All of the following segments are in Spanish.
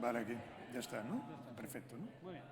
Vale, aquí. Ya está, ¿no? Perfecto, ¿no? Muy bien.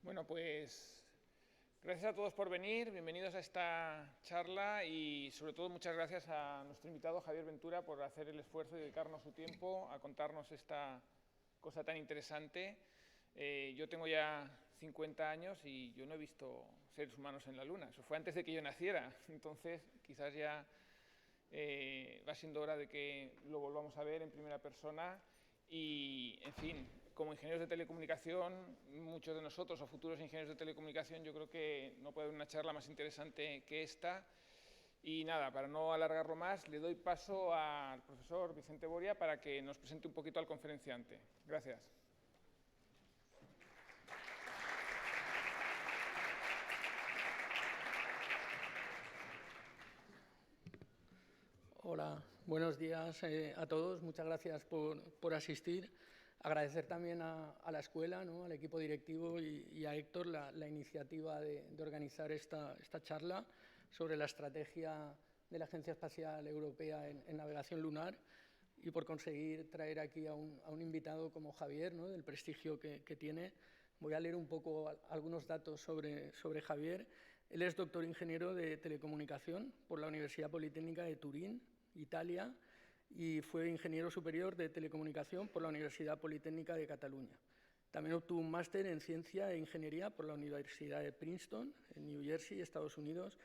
Bueno, pues gracias a todos por venir, bienvenidos a esta charla y sobre todo muchas gracias a nuestro invitado Javier Ventura por hacer el esfuerzo y dedicarnos su tiempo a contarnos esta cosa tan interesante. Yo tengo ya 50 años y yo no he visto seres humanos en la Luna, eso fue antes de que yo naciera, entonces quizás ya va siendo hora de que lo volvamos a ver en primera persona. Y, en fin, como ingenieros de telecomunicación, muchos de nosotros, o futuros ingenieros de telecomunicación, yo creo que no puede haber una charla más interesante que esta. Y nada, para no alargarlo más, le doy paso al profesor Vicente Boria para que nos presente un poquito al conferenciante. Gracias. Hola, buenos días a todos. Muchas gracias por asistir. Agradecer también a la escuela, ¿no?, al equipo directivo y a Héctor la iniciativa de organizar esta charla sobre la estrategia de la Agencia Espacial Europea en navegación lunar y por conseguir traer aquí a un invitado como Javier, ¿no?, del prestigio que tiene. Voy a leer un poco algunos datos sobre Javier. Él es doctor ingeniero de telecomunicación por la Universidad Politécnica de Turín, Italia, y fue ingeniero superior de telecomunicación por la Universidad Politécnica de Cataluña. También obtuvo un máster en ciencia e ingeniería por la Universidad de Princeton, en New Jersey, Estados Unidos,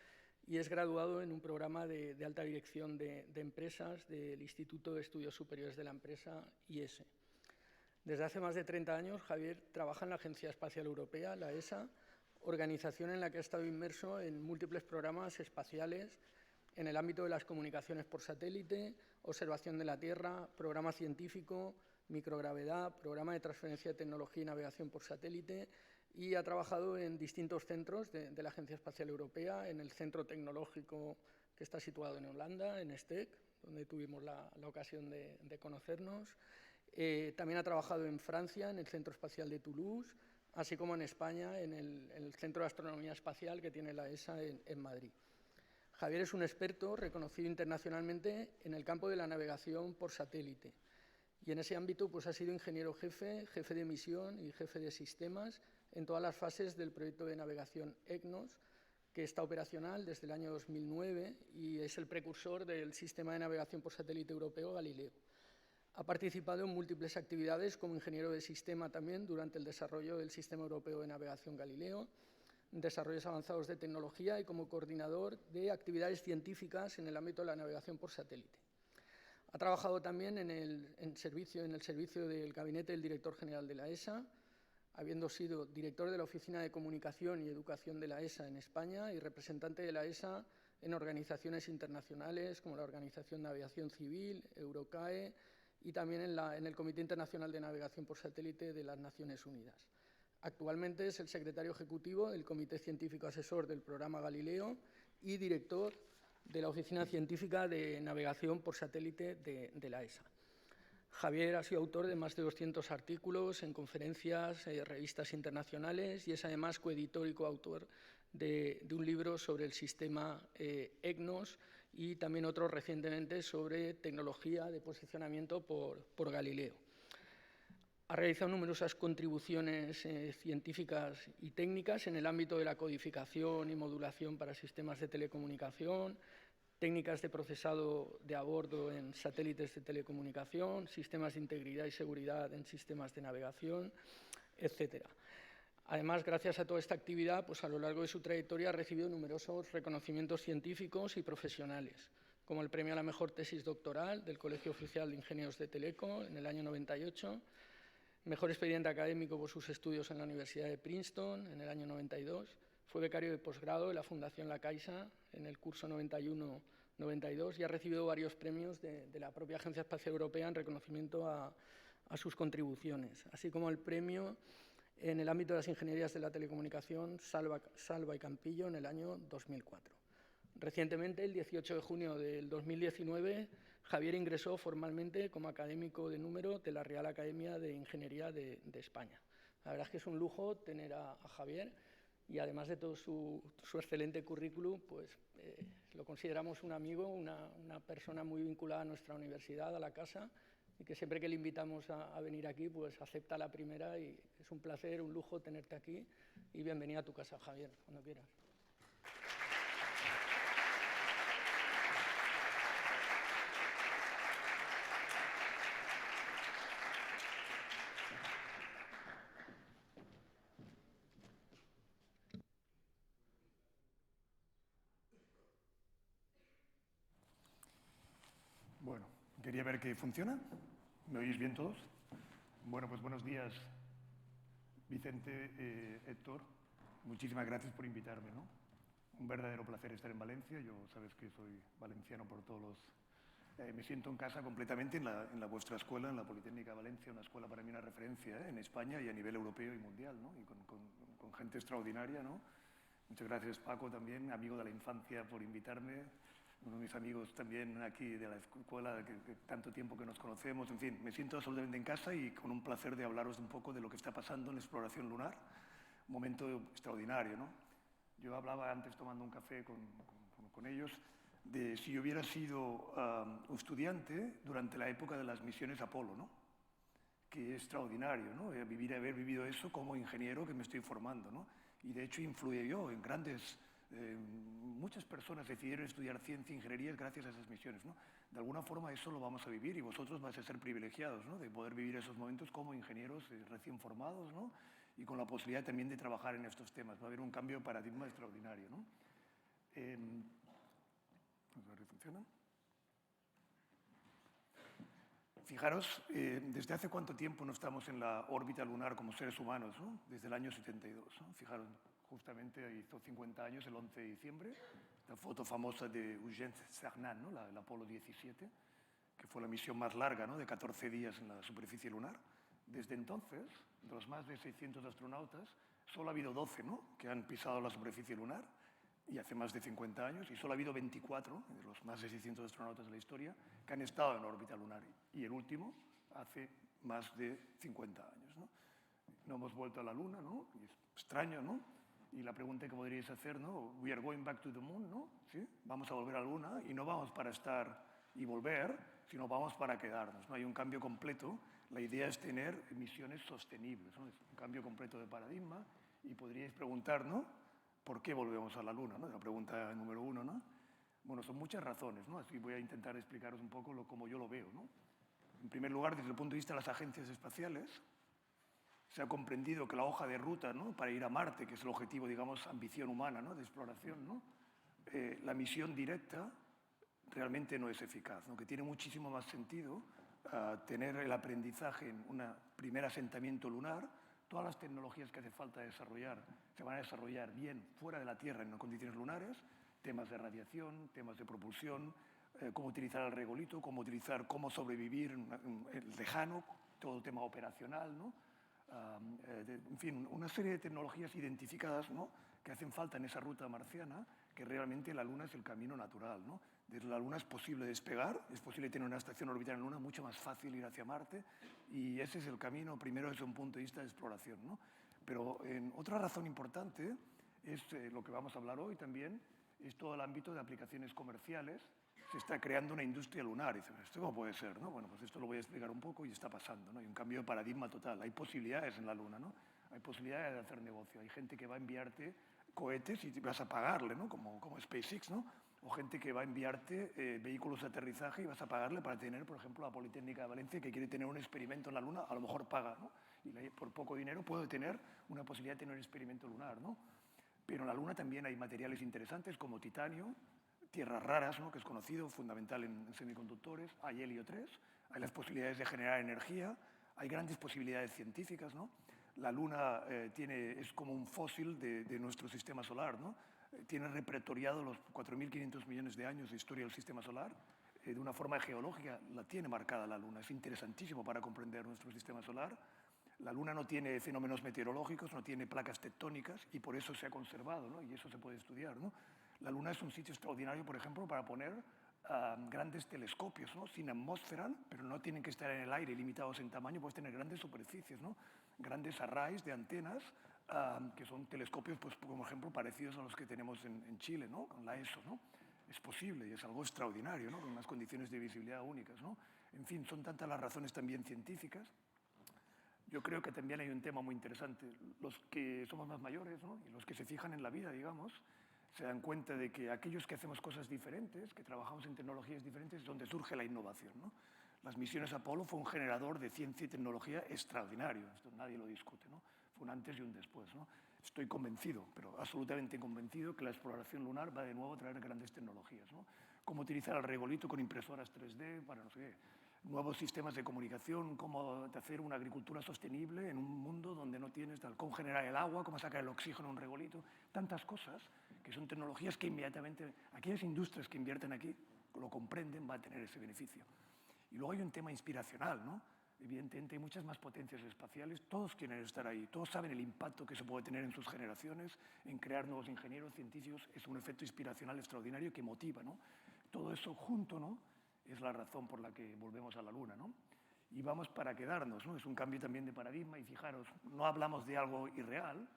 y es graduado en un programa de alta dirección de empresas del Instituto de Estudios Superiores de la Empresa, IES. Desde hace más de 30 años, Javier trabaja en la Agencia Espacial Europea, la ESA, organización en la que ha estado inmerso en múltiples programas espaciales en el ámbito de las comunicaciones por satélite, observación de la Tierra, programa científico, microgravedad, programa de transferencia de tecnología y navegación por satélite, y ha trabajado en distintos centros de la Agencia Espacial Europea, en el centro tecnológico que está situado en Holanda, en STEC, donde tuvimos la ocasión de conocernos. También ha trabajado en Francia, en el Centro Espacial de Toulouse, así como en España, en el Centro de Astronomía Espacial que tiene la ESA en Madrid. Javier es un experto reconocido internacionalmente en el campo de la navegación por satélite. Y en ese ámbito pues, ha sido ingeniero jefe, jefe de misión y jefe de sistemas en todas las fases del proyecto de navegación EGNOS, que está operacional desde el año 2009 y es el precursor del sistema de navegación por satélite europeo Galileo. Ha participado en múltiples actividades como ingeniero de sistema también durante el desarrollo del Sistema Europeo de Navegación Galileo, desarrollos avanzados de tecnología y como coordinador de actividades científicas en el ámbito de la navegación por satélite. Ha trabajado también en el servicio del Gabinete del Director General de la ESA, habiendo sido director de la Oficina de Comunicación y Educación de la ESA en España y representante de la ESA en organizaciones internacionales como la Organización de Aviación Civil, Eurocae y también en el Comité Internacional de Navegación por Satélite de las Naciones Unidas. Actualmente es el secretario ejecutivo del Comité Científico Asesor del Programa Galileo y director de la Oficina Científica de Navegación por Satélite de la ESA. Javier ha sido autor de más de 200 artículos en conferencias, revistas internacionales y es además coeditor y coautor de un libro sobre el sistema EGNOS y también otro recientemente sobre tecnología de posicionamiento por Galileo. Ha realizado numerosas contribuciones científicas y técnicas en el ámbito de la codificación y modulación para sistemas de telecomunicación, técnicas de procesado de a bordo en satélites de telecomunicación, sistemas de integridad y seguridad en sistemas de navegación, etc. Además, gracias a toda esta actividad, pues a lo largo de su trayectoria ha recibido numerosos reconocimientos científicos y profesionales, como el premio a la mejor tesis doctoral del Colegio Oficial de Ingenieros de Teleco en el año 98, mejor expediente académico por sus estudios en la Universidad de Princeton en el año 92, fue becario de posgrado de la Fundación La Caixa en el curso 91-92 y ha recibido varios premios de la propia Agencia Espacial Europea en reconocimiento a sus contribuciones, así como el premio en el ámbito de las ingenierías de la telecomunicación Salva y Campillo en el año 2004. Recientemente, el 18 de junio del 2019, Javier ingresó formalmente como académico de número de la Real Academia de Ingeniería de España. La verdad es que es un lujo tener a Javier y además de todo su excelente currículum, pues lo consideramos un amigo, una persona muy vinculada a nuestra universidad, a la casa, y que siempre que le invitamos a venir aquí, pues acepta la primera y es un placer, un lujo tenerte aquí y bienvenido a tu casa, Javier, cuando quieras. Bueno, quería ver que funciona. ¿Me oís bien todos? Bueno, pues buenos días, Vicente, Héctor. Muchísimas gracias por invitarme, ¿no? Un verdadero placer estar en Valencia. Yo sabes que soy valenciano por todos los... me siento en casa completamente en la vuestra escuela, en la Politécnica de Valencia, una escuela para mí una referencia en España y a nivel europeo y mundial, ¿no? Y con gente extraordinaria, ¿no? Muchas gracias, Paco, también, amigo de la infancia, por invitarme. Uno de mis amigos también aquí de la escuela, que tanto tiempo que nos conocemos. En fin, me siento absolutamente en casa y con un placer de hablaros un poco de lo que está pasando en la exploración lunar. Un momento extraordinario, ¿no? Yo hablaba antes tomando un café con ellos de si yo hubiera sido un estudiante durante la época de las misiones Apolo, ¿no? Que es extraordinario, ¿no? Haber vivido eso como ingeniero que me estoy formando, ¿no? Y de hecho influyó en grandes... muchas personas decidieron estudiar ciencia e ingeniería gracias a esas misiones, ¿no? De alguna forma eso lo vamos a vivir y vosotros vais a ser privilegiados, ¿no? De poder vivir esos momentos como ingenieros recién formados, ¿no? Y con la posibilidad también de trabajar en estos temas. Va a haber un cambio de paradigma extraordinario, ¿no? A ver, ¿funciona? Fijaros, ¿desde hace cuánto tiempo no estamos en la órbita lunar como seres humanos, ¿no? Desde el año 72, ¿no? Fijaros, justamente hizo 50 años, el 11 de diciembre, la foto famosa de Eugène Cernan, ¿no? el Apolo 17, que fue la misión más larga, ¿no? De 14 días en la superficie lunar. Desde entonces, de los más de 600 astronautas, solo ha habido 12, ¿no? Que han pisado la superficie lunar, y hace más de 50 años, y solo ha habido 24 de los más de 600 astronautas de la historia que han estado en órbita lunar, y el último hace más de 50 años, ¿no? no hemos vuelto a la Luna, ¿no? Y es extraño, ¿no? Y la pregunta que podríais hacer, ¿no? We are going back to the moon, ¿no? ¿Sí? Vamos a volver a la Luna y no vamos para estar y volver, sino vamos para quedarnos, ¿no? Hay un cambio completo. La idea es tener misiones sostenibles, ¿no? Es un cambio completo de paradigma y podríais preguntar, ¿no? ¿Por qué volvemos a la Luna, ¿no? La pregunta número 1, ¿no? Bueno, son muchas razones, ¿no? Así voy a intentar explicaros un poco cómo yo lo veo, ¿no? En primer lugar, desde el punto de vista de las agencias espaciales, se ha comprendido que la hoja de ruta, ¿no? Para ir a Marte, que es el objetivo, digamos, ambición humana, ¿no? De exploración, ¿no? La misión directa realmente no es eficaz, ¿no? Que tiene muchísimo más sentido tener el aprendizaje en un primer asentamiento lunar. Todas las tecnologías que hace falta desarrollar se van a desarrollar bien fuera de la Tierra en condiciones lunares, temas de radiación, temas de propulsión, cómo utilizar el regolito, cómo sobrevivir en el lejano, todo el tema operacional, ¿no? En fin, una serie de tecnologías identificadas, ¿no? Que hacen falta en esa ruta marciana, que realmente la Luna es el camino natural, ¿no? Desde la Luna es posible despegar, es posible tener una estación orbital en la Luna, mucho más fácil ir hacia Marte, y ese es el camino, primero desde un punto de vista de exploración, ¿no? Pero otra razón importante es lo que vamos a hablar hoy también, es todo el ámbito de aplicaciones comerciales. Se está creando una industria lunar. Y dice, ¿esto cómo puede ser, no? Bueno, pues esto lo voy a explicar un poco y está pasando, ¿no? Hay un cambio de paradigma total. Hay posibilidades en la Luna, ¿no? Hay posibilidades de hacer negocio. Hay gente que va a enviarte cohetes y vas a pagarle, ¿no? Como SpaceX, ¿no? O gente que va a enviarte vehículos de aterrizaje y vas a pagarle para tener, por ejemplo, la Politécnica de Valencia, que quiere tener un experimento en la Luna, a lo mejor paga, ¿no? Y por poco dinero puede tener una posibilidad de tener un experimento lunar, ¿no? Pero en la Luna también hay materiales interesantes como titanio, tierras raras, ¿no? Que es conocido, fundamental en semiconductores, hay helio 3, hay las posibilidades de generar energía, hay grandes posibilidades científicas, ¿no? La Luna es como un fósil de nuestro sistema solar, ¿no? Tiene repertoriado los 4.500 millones de años de historia del sistema solar, de una forma geológica la tiene marcada la Luna, es interesantísimo para comprender nuestro sistema solar. La Luna no tiene fenómenos meteorológicos, no tiene placas tectónicas y por eso se ha conservado, ¿no? Y eso se puede estudiar, ¿no? La Luna es un sitio extraordinario, por ejemplo, para poner grandes telescopios, ¿no? Sin atmósfera, pero no tienen que estar en el aire, limitados en tamaño, puedes tener grandes superficies, ¿no? Grandes arrays de antenas, que son telescopios, pues, por ejemplo, parecidos a los que tenemos en Chile, ¿no? Con la ESO, ¿no? Es posible y es algo extraordinario, ¿no? Con unas condiciones de visibilidad únicas, ¿no? En fin, son tantas las razones también científicas. Yo creo que también hay un tema muy interesante. Los que somos más mayores, ¿no? Y los que se fijan en la vida, digamos, se dan cuenta de que aquellos que hacemos cosas diferentes, que trabajamos en tecnologías diferentes, es donde surge la innovación, ¿no? Las misiones Apolo fue un generador de ciencia y tecnología extraordinario, esto nadie lo discute, ¿no? Fue un antes y un después, ¿no? Estoy convencido, pero absolutamente convencido, que la exploración lunar va de nuevo a traer grandes tecnologías, ¿no? Cómo utilizar el regolito con impresoras 3D para no sé qué, nuevos sistemas de comunicación, cómo hacer una agricultura sostenible en un mundo donde no tienes tal, cómo generar el agua, cómo sacar el oxígeno en un regolito, tantas cosas que son tecnologías que inmediatamente, aquellas industrias que invierten aquí lo comprenden, van a tener ese beneficio. Y luego hay un tema inspiracional, ¿no? Evidentemente hay muchas más potencias espaciales, todos quieren estar ahí, todos saben el impacto que se puede tener en sus generaciones, en crear nuevos ingenieros, científicos, es un efecto inspiracional extraordinario que motiva, ¿no? Todo eso junto, ¿no? Es la razón por la que volvemos a la Luna, ¿no? Y vamos para quedarnos, ¿no? Es un cambio también de paradigma y fijaros, no hablamos de algo irreal.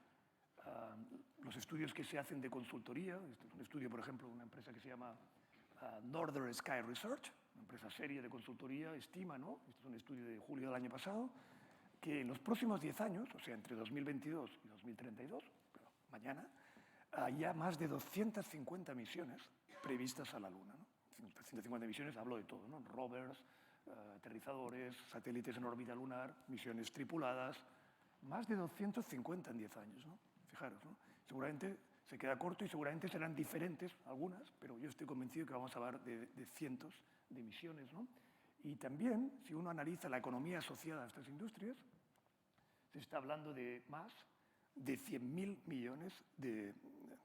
Los estudios que se hacen de consultoría, este es un estudio, por ejemplo, de una empresa que se llama Northern Sky Research, una empresa seria de consultoría, estima, ¿no? Este es un estudio de julio del año pasado, que en los próximos 10 años, o sea, entre 2022 y 2032, pero mañana, haya más de 250 misiones previstas a la Luna, ¿no? 150 misiones, hablo de todo, ¿no? Rovers, aterrizadores, satélites en órbita lunar, misiones tripuladas, más de 250 en 10 años, ¿no? Fijaros, ¿no? Seguramente se queda corto y seguramente serán diferentes algunas, pero yo estoy convencido que vamos a hablar de cientos de misiones, ¿no? Y también, si uno analiza la economía asociada a estas industrias, se está hablando de más de 100.000 millones de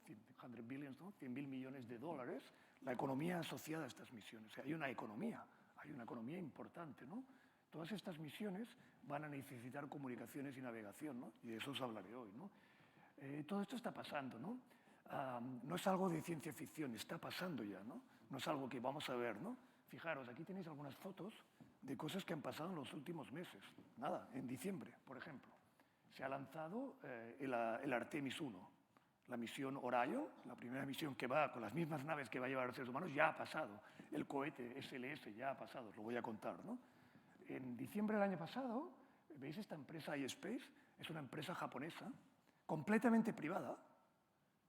100 billions, ¿no? 100.000 millones de dólares, la economía asociada a estas misiones. O sea, hay una economía importante, ¿no? Todas estas misiones van a necesitar comunicaciones y navegación, ¿no? Y de eso os hablaré hoy, ¿no? Todo esto está pasando, ¿no? No es algo de ciencia ficción, está pasando ya, ¿no? No es algo que vamos a ver, ¿no? Fijaros, aquí tenéis algunas fotos de cosas que han pasado en los últimos meses. Nada, en diciembre, por ejemplo. se ha lanzado el Artemis 1. La misión Orion, la primera misión que va con las mismas naves que va a llevar a los seres humanos, ya ha pasado. El cohete SLS ya ha pasado, os lo voy a contar, ¿no? En diciembre del año pasado, ¿veis esta empresa iSpace? Es una empresa japonesa, completamente privada,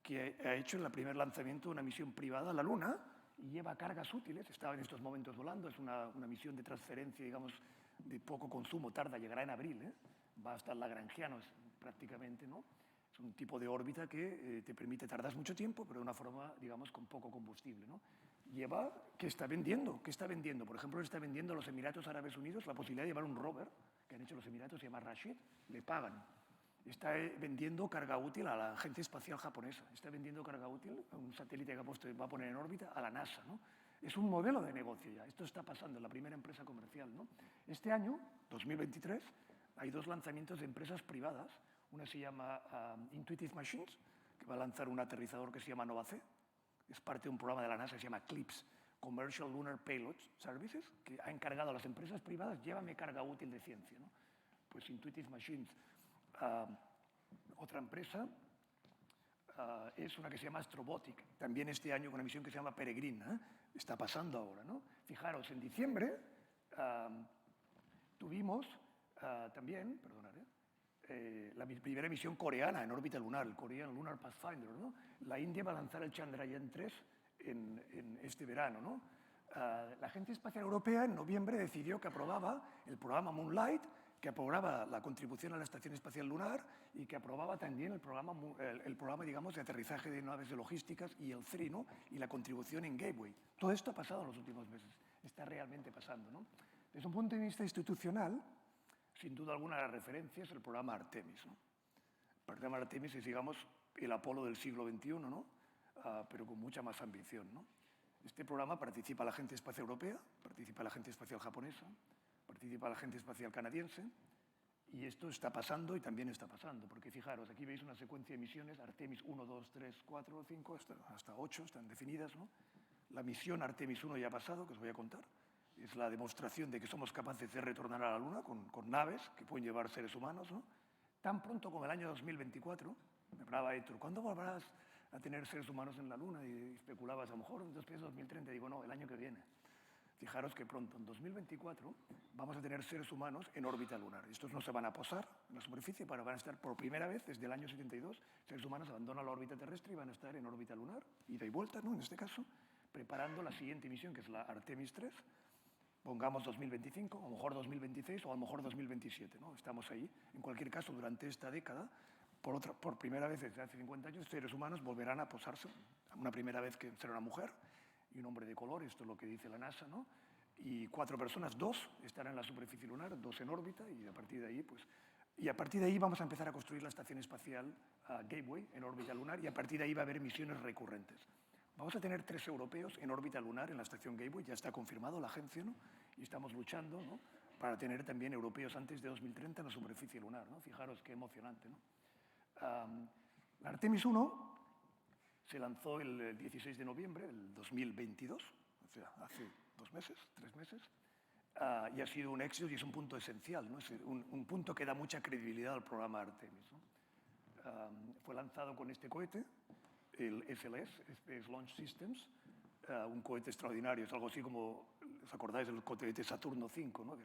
que ha hecho en el primer lanzamiento una misión privada a la Luna y lleva cargas útiles. Estaba en estos momentos volando, es una misión de transferencia, digamos, de poco consumo, tarda, llegará en abril, ¿eh? Va hasta Lagrangianos prácticamente, ¿no? Es un tipo de órbita que te permite, tardas mucho tiempo, pero de una forma, digamos, con poco combustible, ¿no? ¿Qué está vendiendo? ¿Qué está vendiendo? Por ejemplo, está vendiendo a los Emiratos Árabes Unidos la posibilidad de llevar un rover que han hecho los Emiratos, se llama Rashid, le pagan. Está vendiendo carga útil a la Agencia Espacial Japonesa, está vendiendo carga útil a un satélite que va a poner en órbita a la NASA, ¿no? Es un modelo de negocio ya, esto está pasando en la primera empresa comercial, ¿no? Este año, 2023, hay 2 lanzamientos de empresas privadas. Una se llama Intuitive Machines, que va a lanzar un aterrizador que se llama Nova-C. Es parte de un programa de la NASA que se llama CLPS, Commercial Lunar Payload Services, que ha encargado a las empresas privadas, llévame carga útil de ciencia, ¿no? Pues Intuitive Machines. Otra empresa es una que se llama Astrobotic, también este año con una misión que se llama Peregrine, ¿eh? Está pasando ahora, ¿no? Fijaros, en diciembre tuvimos también, perdonad, la primera misión coreana en órbita lunar, el Korean Lunar Pathfinder, ¿no? La India va a lanzar el Chandrayaan 3 en este verano, ¿no? La Agencia Espacial Europea en noviembre decidió que aprobaba el programa Moonlight, que aprobaba la contribución a la Estación Espacial Lunar y que aprobaba también el programa digamos, de aterrizaje de naves de logísticas y el CRI, ¿no? Y la contribución en Gateway. Todo esto ha pasado en los últimos meses, está realmente pasando, ¿no? Desde un punto de vista institucional, sin duda alguna la referencia es el programa Artemis, ¿no? El programa Artemis es, digamos, el Apolo del siglo XXI, ¿no? Pero con mucha más ambición, ¿no? Este programa participa la Agencia Espacial Europea, participa la Agencia Espacial Japonesa, participa la Agencia Espacial Canadiense, y esto está pasando y también está pasando, porque fijaros, aquí veis una secuencia de misiones, Artemis 1, 2, 3, 4, 5, hasta 8 están definidas, ¿no? La misión Artemis 1 ya ha pasado, que os voy a contar. Es la demostración de que somos capaces de retornar a la Luna con naves que pueden llevar seres humanos, ¿no? Tan pronto como el año 2024, me hablaba Héctor, ¿cuándo volverás a tener seres humanos en la Luna? Y especulabas, a lo mejor después de 2030. Digo, no, el año que viene. Fijaros que pronto, en 2024, vamos a tener seres humanos en órbita lunar. Estos no se van a posar en la superficie, pero van a estar por primera vez desde el año 72. Seres humanos abandonan la órbita terrestre y van a estar en órbita lunar, ida y vuelta, ¿no? En este caso, preparando la siguiente misión, que es la Artemis 3. Pongamos 2025, a lo mejor 2026 o a lo mejor 2027, ¿no? Estamos ahí. En cualquier caso, durante esta década, por primera vez desde hace 50 años, seres humanos volverán a posarse. Una primera vez que será una mujer y un hombre de color, esto es lo que dice la NASA, ¿no? Y 4 personas, 2 estarán en la superficie lunar, 2 en órbita, y a partir de ahí, pues... Y a partir de ahí vamos a empezar a construir la Estación Espacial Gateway en órbita lunar, y a partir de ahí va a haber misiones recurrentes. Vamos a tener 3 europeos en órbita lunar en la estación Gateway, ya está confirmado la agencia, ¿no? Y estamos luchando, ¿no? Para tener también europeos antes de 2030 en la superficie lunar, ¿no? Fijaros qué emocionante, ¿no? La Artemis 1 se lanzó el 16 de noviembre del 2022, o sea, hace 2 meses, 3 meses, y ha sido un éxito y es un punto esencial, ¿no? Es un punto que da mucha credibilidad al programa Artemis, ¿no? Fue lanzado con este cohete, el SLS, Space Launch Systems, un cohete extraordinario, es algo así como, ¿os acordáis del cohete Saturno 5, ¿no? Que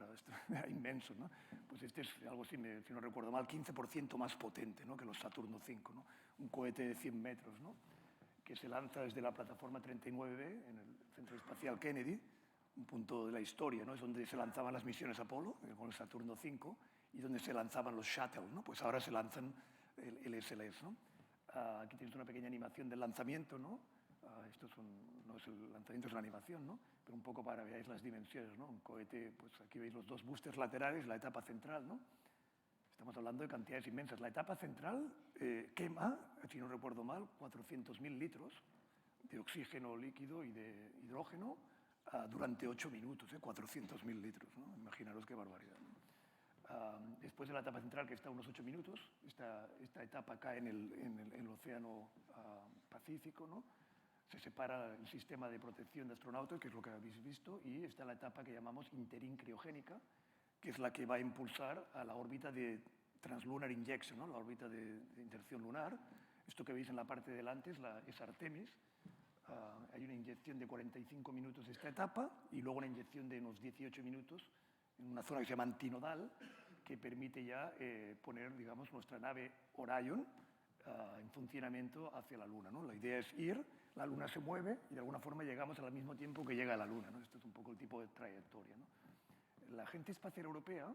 era inmenso, ¿no? Pues este es algo así, si no recuerdo mal, 15% más potente, ¿no? Que los Saturno 5, ¿no? Un cohete de 100 metros, ¿no? Que se lanza desde la plataforma 39B en el Centro Espacial Kennedy, un punto de la historia, ¿no? Es donde se lanzaban las misiones Apolo, con el Saturno 5, y donde se lanzaban los Shuttle, ¿no? Pues ahora se lanzan el SLS, ¿no? Aquí tienes una pequeña animación del lanzamiento, ¿no? Esto no es el lanzamiento, es la animación, ¿no? Pero un poco para que veáis las dimensiones, ¿no? Un cohete, pues aquí veis los 2 boosters laterales, la etapa central, ¿no? Estamos hablando de cantidades inmensas. La etapa central quema, si no recuerdo mal, 400.000 litros de oxígeno líquido y de hidrógeno durante 8 minutos, 400.000 litros, ¿no? Imaginaros qué barbaridad, ¿no? Después de la etapa central, que está a unos 8 minutos, esta etapa cae en el Océano Pacífico, ¿no? Se separa el sistema de protección de astronautas, que es lo que habéis visto, y está la etapa que llamamos interín criogénica, que es la que va a impulsar a la órbita de Translunar Injection, ¿no? La órbita de inserción lunar. Esto que veis en la parte de delante es Artemis. Hay una inyección de 45 minutos de esta etapa y luego una inyección de unos 18 minutos en una zona que se llama antinodal, que permite ya poner, digamos, nuestra nave Orion en funcionamiento hacia la Luna, ¿no? La idea es ir, la Luna se mueve y de alguna forma llegamos al mismo tiempo que llega a la Luna, ¿no? Esto es un poco el tipo de trayectoria, ¿no? La Agencia Espacial Europea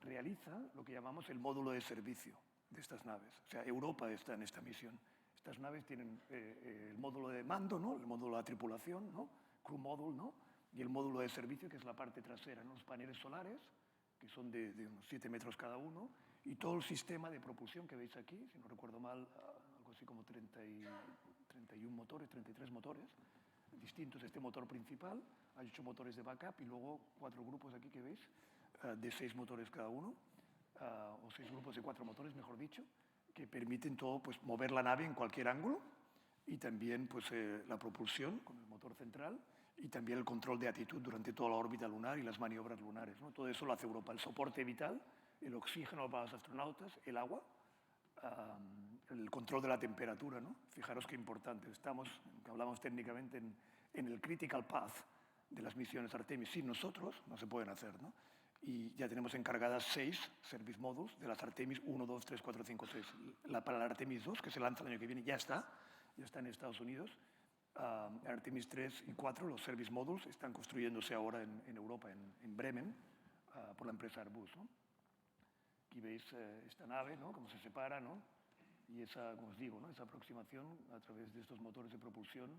realiza lo que llamamos el módulo de servicio de estas naves. O sea, Europa está en esta misión. Estas naves tienen el módulo de mando, ¿no? El módulo de la tripulación, ¿no? Crew Module, ¿no? Y el módulo de servicio, que es la parte trasera, ¿no? Los paneles solares, que son de unos 7 metros cada uno, y todo el sistema de propulsión que veis aquí, si no recuerdo mal, algo así como 31 motores, 33 motores, distintos. Este motor principal, hay 8 motores de backup y luego 4 grupos aquí que veis, de 6 motores cada uno, o 6 grupos de 4 motores, mejor dicho, que permiten todo, pues, mover la nave en cualquier ángulo y también pues, la propulsión con el motor central y también el control de actitud durante toda la órbita lunar y las maniobras lunares, ¿no? Todo eso lo hace Europa. El soporte vital, el oxígeno para los astronautas, el agua, el control de la temperatura, ¿no? Fijaros qué importante. Estamos, que hablamos técnicamente, en el critical path de las misiones Artemis. Sin nosotros no se pueden hacer, ¿no? Y ya tenemos encargadas 6 service modules de las Artemis 1, 2, 3, 4, 5, 6. Para la Artemis 2, que se lanza el año que viene, ya está en Estados Unidos. Artemis 3 y 4, los service modules, están construyéndose ahora en Europa, en Bremen, por la empresa Airbus, ¿no? Aquí veis esta nave, ¿no? Cómo se separa, ¿no? Y esa, como os digo, ¿no? Esa aproximación a través de estos motores de propulsión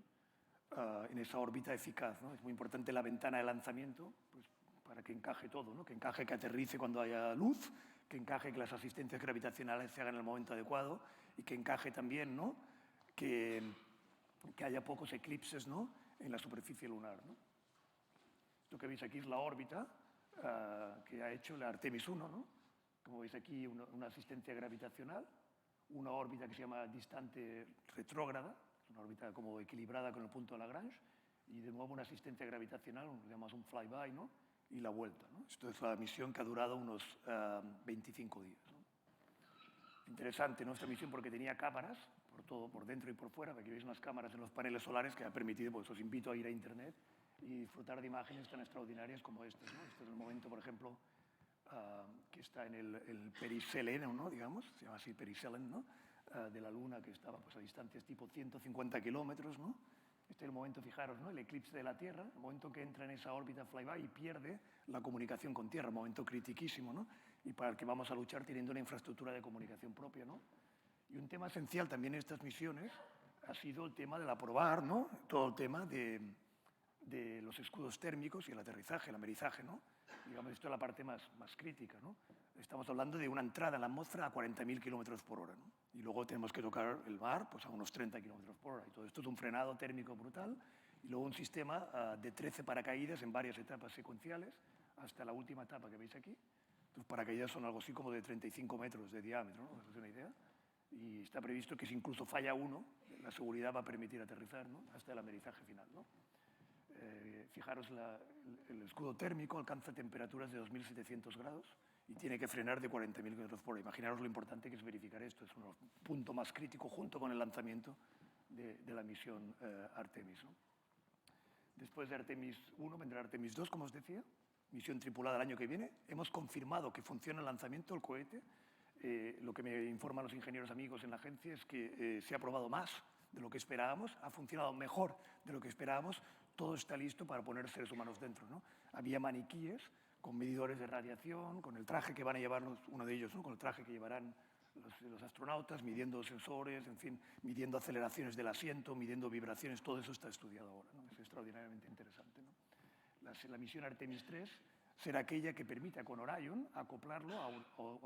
en esa órbita eficaz, ¿no? Es muy importante la ventana de lanzamiento, pues, para que encaje todo, ¿no? Que encaje que aterrice cuando haya luz, que encaje que las asistencias gravitacionales se hagan en el momento adecuado y que encaje también, ¿no? Que haya pocos eclipses, ¿no? En la superficie lunar, ¿no? Esto que veis aquí es la órbita que ha hecho la Artemis 1, ¿no? Como veis aquí, una asistencia gravitacional, una órbita que se llama distante retrógrada, una órbita como equilibrada con el punto de Lagrange, y de nuevo una asistencia gravitacional, lo llamamos un flyby, ¿no? Y la vuelta, ¿no? Esto es la misión que ha durado unos 25 días, ¿no? Interesante, ¿no? Esta misión porque tenía cámaras por todo, por dentro y por fuera. Aquí veis unas cámaras en los paneles solares que ha permitido, pues os invito a ir a internet y disfrutar de imágenes tan extraordinarias como estas, ¿no? Este es el momento, por ejemplo, que está en el periseleno, ¿no? Digamos, se llama así periseleno, ¿no? De la Luna, que estaba, pues, a distancias tipo 150 kilómetros, ¿no? Este es el momento, fijaros, ¿no? El eclipse de la Tierra, el momento que entra en esa órbita flyby y pierde la comunicación con Tierra, un momento critiquísimo, ¿no? Y para el que vamos a luchar teniendo una infraestructura de comunicación propia, ¿no? Y un tema esencial también en estas misiones ha sido el tema del aprobar, ¿no? Todo el tema de los escudos térmicos y el aterrizaje, el amerizaje, ¿no? Digamos, esto es la parte más crítica, ¿no? Estamos hablando de una entrada en la atmósfera a 40.000 kilómetros por hora, ¿no? Y luego tenemos que tocar el mar, pues, a unos 30 kilómetros por hora. Y todo esto es un frenado térmico brutal. Y luego un sistema de 13 paracaídas en varias etapas secuenciales, hasta la última etapa que veis aquí. Los paracaídas son algo así como de 35 metros de diámetro, ¿no? ¿Os hacéis una idea? Y está previsto que si incluso falla uno, la seguridad va a permitir aterrizar, ¿no? Hasta el amerizaje final, ¿no? Fijaros, el escudo térmico alcanza temperaturas de 2.700 grados y tiene que frenar de 40.000 kilómetros por hora. Imaginaros lo importante que es verificar esto. Es un punto más crítico junto con el lanzamiento de la misión Artemis, ¿no? Después de Artemis 1 vendrá Artemis 2, como os decía, misión tripulada el año que viene. Hemos confirmado que funciona el lanzamiento del cohete. Lo que me informan los ingenieros amigos en la agencia es que se ha probado más de lo que esperábamos, ha funcionado mejor de lo que esperábamos, todo está listo para poner seres humanos dentro, ¿no? Había maniquíes con medidores de radiación, con el traje que van a llevar uno de ellos, ¿no? Con el traje que llevarán los astronautas, midiendo sensores, en fin, midiendo aceleraciones del asiento, midiendo vibraciones, todo eso está estudiado ahora, ¿no? Es extraordinariamente interesante, ¿no? La misión Artemis 3 será aquella que permita con Orion acoplarlo a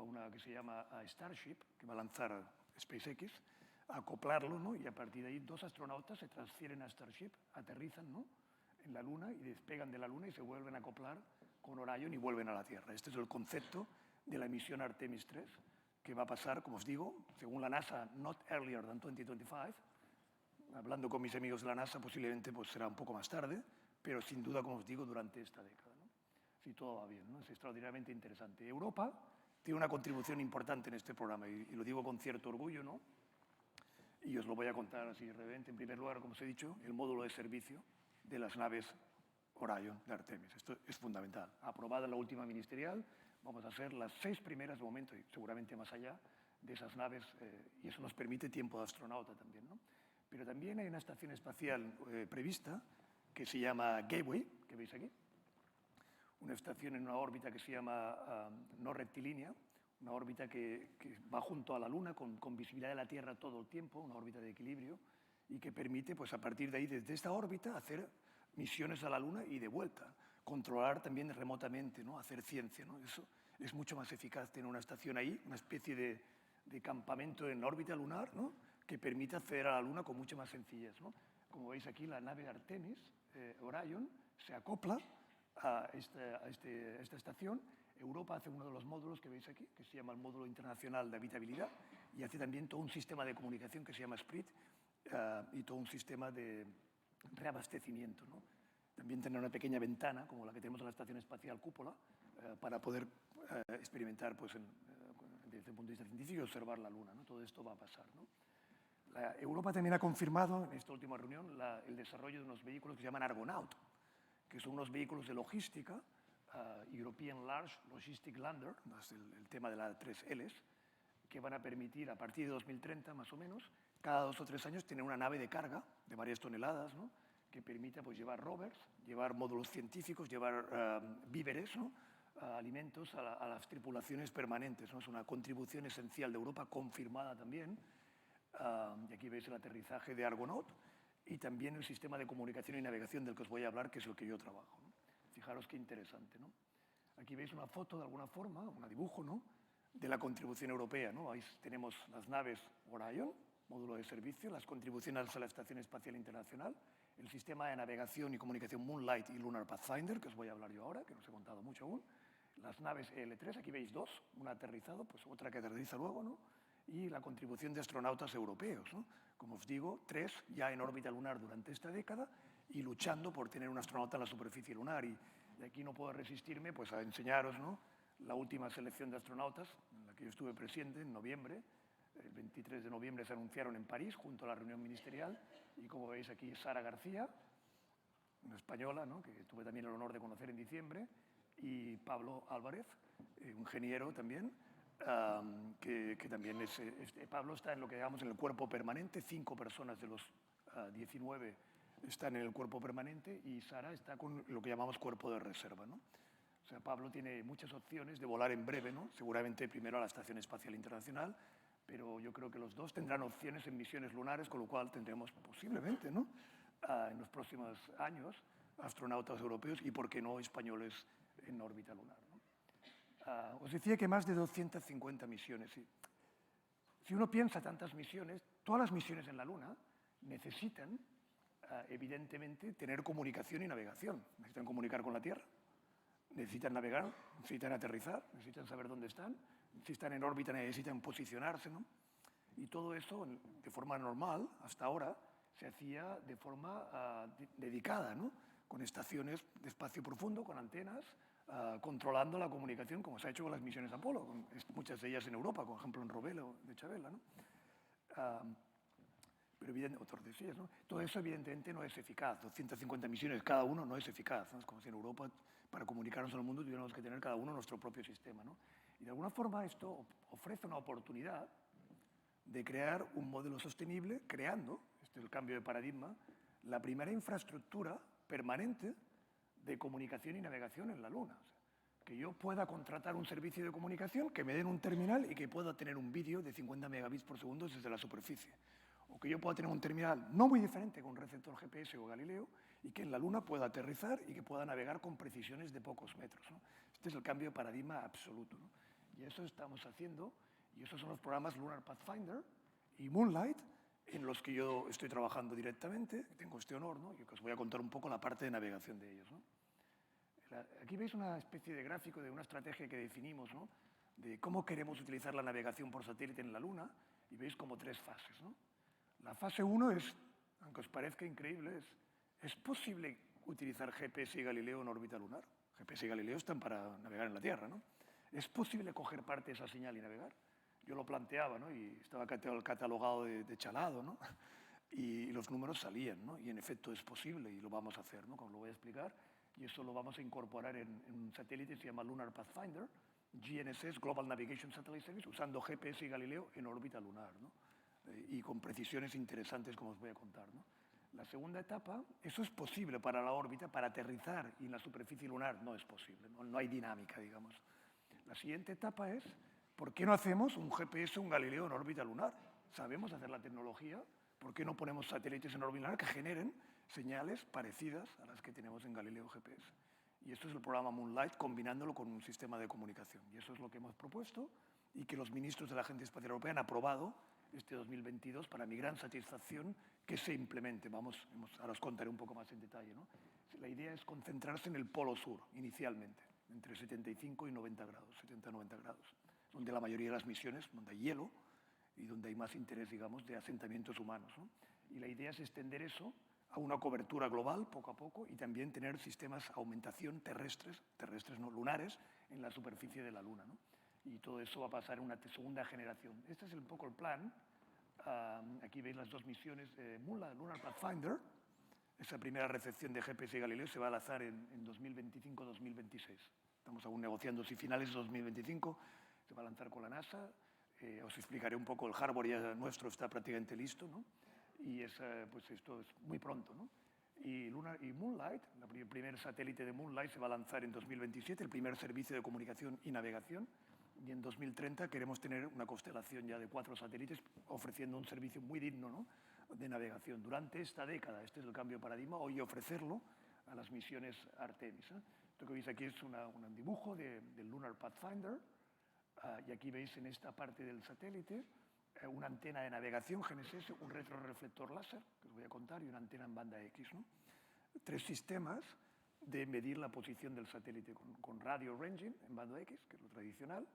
una que se llama Starship, que va a lanzar SpaceX, acoplarlo, ¿no? Y a partir de ahí 2 astronautas se transfieren a Starship, aterrizan, ¿no? En la Luna y despegan de la Luna y se vuelven a acoplar con Orion y vuelven a la Tierra. Este es el concepto de la misión Artemis 3, que va a pasar, como os digo, según la NASA, not earlier than 2025. Hablando con mis amigos de la NASA, posiblemente pues, será un poco más tarde, pero sin duda, como os digo, durante esta década, ¿no? Si todo va bien, ¿no? Es extraordinariamente interesante. Europa tiene una contribución importante en este programa y lo digo con cierto orgullo, ¿no? Y os lo voy a contar así brevemente. En primer lugar, como os he dicho, el módulo de servicio de las naves Orion de Artemis. Esto es fundamental. Aprobada en la última ministerial, vamos a ser las 6 primeras de momento y seguramente más allá de esas naves y eso nos permite tiempo de astronauta también, ¿no? Pero también hay una estación espacial prevista que se llama Gateway, que veis aquí. Una estación en una órbita que se llama no rectilínea, una órbita que va junto a la Luna con visibilidad de la Tierra todo el tiempo, una órbita de equilibrio, y que permite, pues, a partir de ahí, desde esta órbita, hacer misiones a la Luna y de vuelta. Controlar también remotamente, ¿no? Hacer ciencia, ¿no? Eso es mucho más eficaz tener una estación ahí, una especie de campamento en la órbita lunar, ¿no? Que permite acceder a la Luna con mucha más sencillez, ¿no? Como veis aquí, la nave Artemis, Orion, se acopla a esta estación. Europa hace uno de los módulos que veis aquí, que se llama el Módulo Internacional de Habitabilidad, y hace también todo un sistema de comunicación que se llama SPRIT y todo un sistema de reabastecimiento, ¿no? También tener una pequeña ventana, como la que tenemos en la Estación Espacial Cúpula, para poder experimentar pues, desde el punto de vista científico y observar la Luna, ¿no? Todo esto va a pasar, ¿no? Europa también ha confirmado en esta última reunión el desarrollo de unos vehículos que se llaman Argonaut, que son unos vehículos de logística, European Large Logistic Lander, es el tema de las 3 Ls, que van a permitir, a partir de 2030 más o menos, cada 2 o 3 años tener una nave de carga de varias toneladas, ¿no? Que permita pues, llevar rovers, llevar módulos científicos, llevar víveres, ¿no? Alimentos a las tripulaciones permanentes, ¿no? Es una contribución esencial de Europa, confirmada también. Y aquí veis el aterrizaje de Argonaut y también el sistema de comunicación y navegación del que os voy a hablar, que es el que yo trabajo, ¿no? Fijaros qué interesante, ¿no? Aquí veis una foto, de alguna forma, un dibujo, ¿no? De la contribución europea, ¿no? Ahí tenemos las naves Orion, módulo de servicio, las contribuciones a la Estación Espacial Internacional, el sistema de navegación y comunicación Moonlight y Lunar Pathfinder, que os voy a hablar yo ahora, que no os he contado mucho aún, las naves EL3, aquí veis 2, una aterrizado, pues otra que aterriza luego, ¿no? Y la contribución de astronautas europeos, ¿no? Como os digo, 3 ya en órbita lunar durante esta década y luchando por tener un astronauta en la superficie lunar. Y aquí no puedo resistirme pues, a enseñaros, ¿no? La última selección de astronautas, en la que yo estuve presente en noviembre. El 23 de noviembre se anunciaron en París, junto a la reunión ministerial. Y como veis aquí, Sara García, una española, ¿no? Que tuve también el honor de conocer en diciembre, y Pablo Álvarez, ingeniero también, que también es... Pablo está en lo que llamamos en el cuerpo permanente, 5 personas de los 19 están en el cuerpo permanente y Sara está con lo que llamamos cuerpo de reserva, ¿no? O sea, Pablo tiene muchas opciones de volar en breve, ¿no? Seguramente primero a la Estación Espacial Internacional, pero yo creo que los dos tendrán opciones en misiones lunares, con lo cual tendremos posiblemente, ¿no? En los próximos años astronautas europeos y, por qué no, españoles en órbita lunar, ¿no? Os decía que más de 250 misiones. Sí. Si uno piensa tantas misiones, todas las misiones en la Luna necesitan, evidentemente, tener comunicación y navegación. Necesitan comunicar con la Tierra, necesitan navegar, necesitan aterrizar, necesitan saber dónde están, si están en órbita necesitan posicionarse, ¿no? Y todo eso, de forma normal, hasta ahora, se hacía de forma dedicada, ¿no? Con estaciones de espacio profundo, con antenas, controlando la comunicación, como se ha hecho con las misiones Apolo, muchas de ellas en Europa, por ejemplo en Robelo de Chavela, ¿no? Pero evidentemente, ¿no? Todo eso evidentemente no es eficaz. 250 misiones cada uno no es eficaz, ¿no? Es como si en Europa, para comunicarnos al mundo, tuviéramos que tener cada uno nuestro propio sistema, ¿no? Y de alguna forma esto ofrece una oportunidad de crear un modelo sostenible, creando, este es el cambio de paradigma, la primera infraestructura permanente de comunicación y navegación en la Luna. O sea, que yo pueda contratar un servicio de comunicación, que me den un terminal y que pueda tener un vídeo de 50 megabits por segundo desde la superficie. O que yo pueda tener un terminal no muy diferente con un receptor GPS o Galileo y que en la Luna pueda aterrizar y que pueda navegar con precisiones de pocos metros, ¿no? Este es el cambio de paradigma absoluto, ¿no? Y eso estamos haciendo, y esos son los programas Lunar Pathfinder y Moonlight, en los que yo estoy trabajando directamente, tengo este honor, ¿no? Y que os voy a contar un poco la parte de navegación de ellos, ¿no? Aquí veis una especie de gráfico de una estrategia que definimos, ¿no? De cómo queremos utilizar la navegación por satélite en la Luna, y veis como 3 fases, ¿no? La fase 1 es, aunque os parezca increíble, ¿es posible utilizar GPS y Galileo en órbita lunar? GPS y Galileo están para navegar en la Tierra, ¿no? ¿Es posible coger parte de esa señal y navegar? Yo lo planteaba, ¿no? Y estaba catalogado de chalado, ¿no? Y los números salían, ¿no? Y en efecto es posible y lo vamos a hacer, ¿no? Como lo voy a explicar. Y eso lo vamos a incorporar en un satélite que se llama Lunar Pathfinder, GNSS, Global Navigation Satellite Service, usando GPS y Galileo en órbita lunar, ¿no? Y con precisiones interesantes, como os voy a contar, ¿no? La segunda etapa, eso es posible para la órbita, para aterrizar y en la superficie lunar no es posible, no hay dinámica, digamos. La siguiente etapa es, ¿por qué no hacemos un GPS, un Galileo en órbita lunar? Sabemos hacer la tecnología, ¿por qué no ponemos satélites en órbita lunar que generen señales parecidas a las que tenemos en Galileo GPS? Y esto es el programa Moonlight, combinándolo con un sistema de comunicación. Y eso es lo que hemos propuesto y que los ministros de la Agencia Espacial Europea han aprobado este 2022 para mi gran satisfacción que se implemente. Ahora os contaré un poco más en detalle, ¿no? La idea es concentrarse en el polo sur, inicialmente, entre 75 y 90 grados, 70-90 grados, donde la mayoría de las misiones, donde hay hielo y donde hay más interés, digamos, de asentamientos humanos, ¿no? Y la idea es extender eso a una cobertura global, poco a poco, y también tener sistemas de aumentación terrestres no lunares, en la superficie de la Luna, ¿no? Y todo eso va a pasar en una segunda generación. Este es un poco el plan. Aquí veis las dos misiones de Lunar Pathfinder. Esa primera recepción de GPS y Galileo se va a lanzar en 2025-2026. Estamos aún negociando si finales de 2025 se va a lanzar con la NASA. Os explicaré un poco, el hardware ya nuestro está prácticamente listo, ¿no? Y pues esto es muy pronto, ¿no? Y Moonlight, el primer satélite de Moonlight se va a lanzar en 2027, el primer servicio de comunicación y navegación. Y en 2030 queremos tener una constelación ya de 4 satélites ofreciendo un servicio muy digno, ¿no?, de navegación. Durante esta década, este es el cambio de paradigma, hoy ofrecerlo a las misiones Artemis, ¿eh? Esto que veis aquí es un dibujo del Lunar Pathfinder. Y aquí veis en esta parte del satélite una antena de navegación GNSS, un retroreflector láser, que os voy a contar, y una antena en banda X, ¿no? 3 sistemas de medir la posición del satélite con radio ranging en banda X, que es lo tradicional,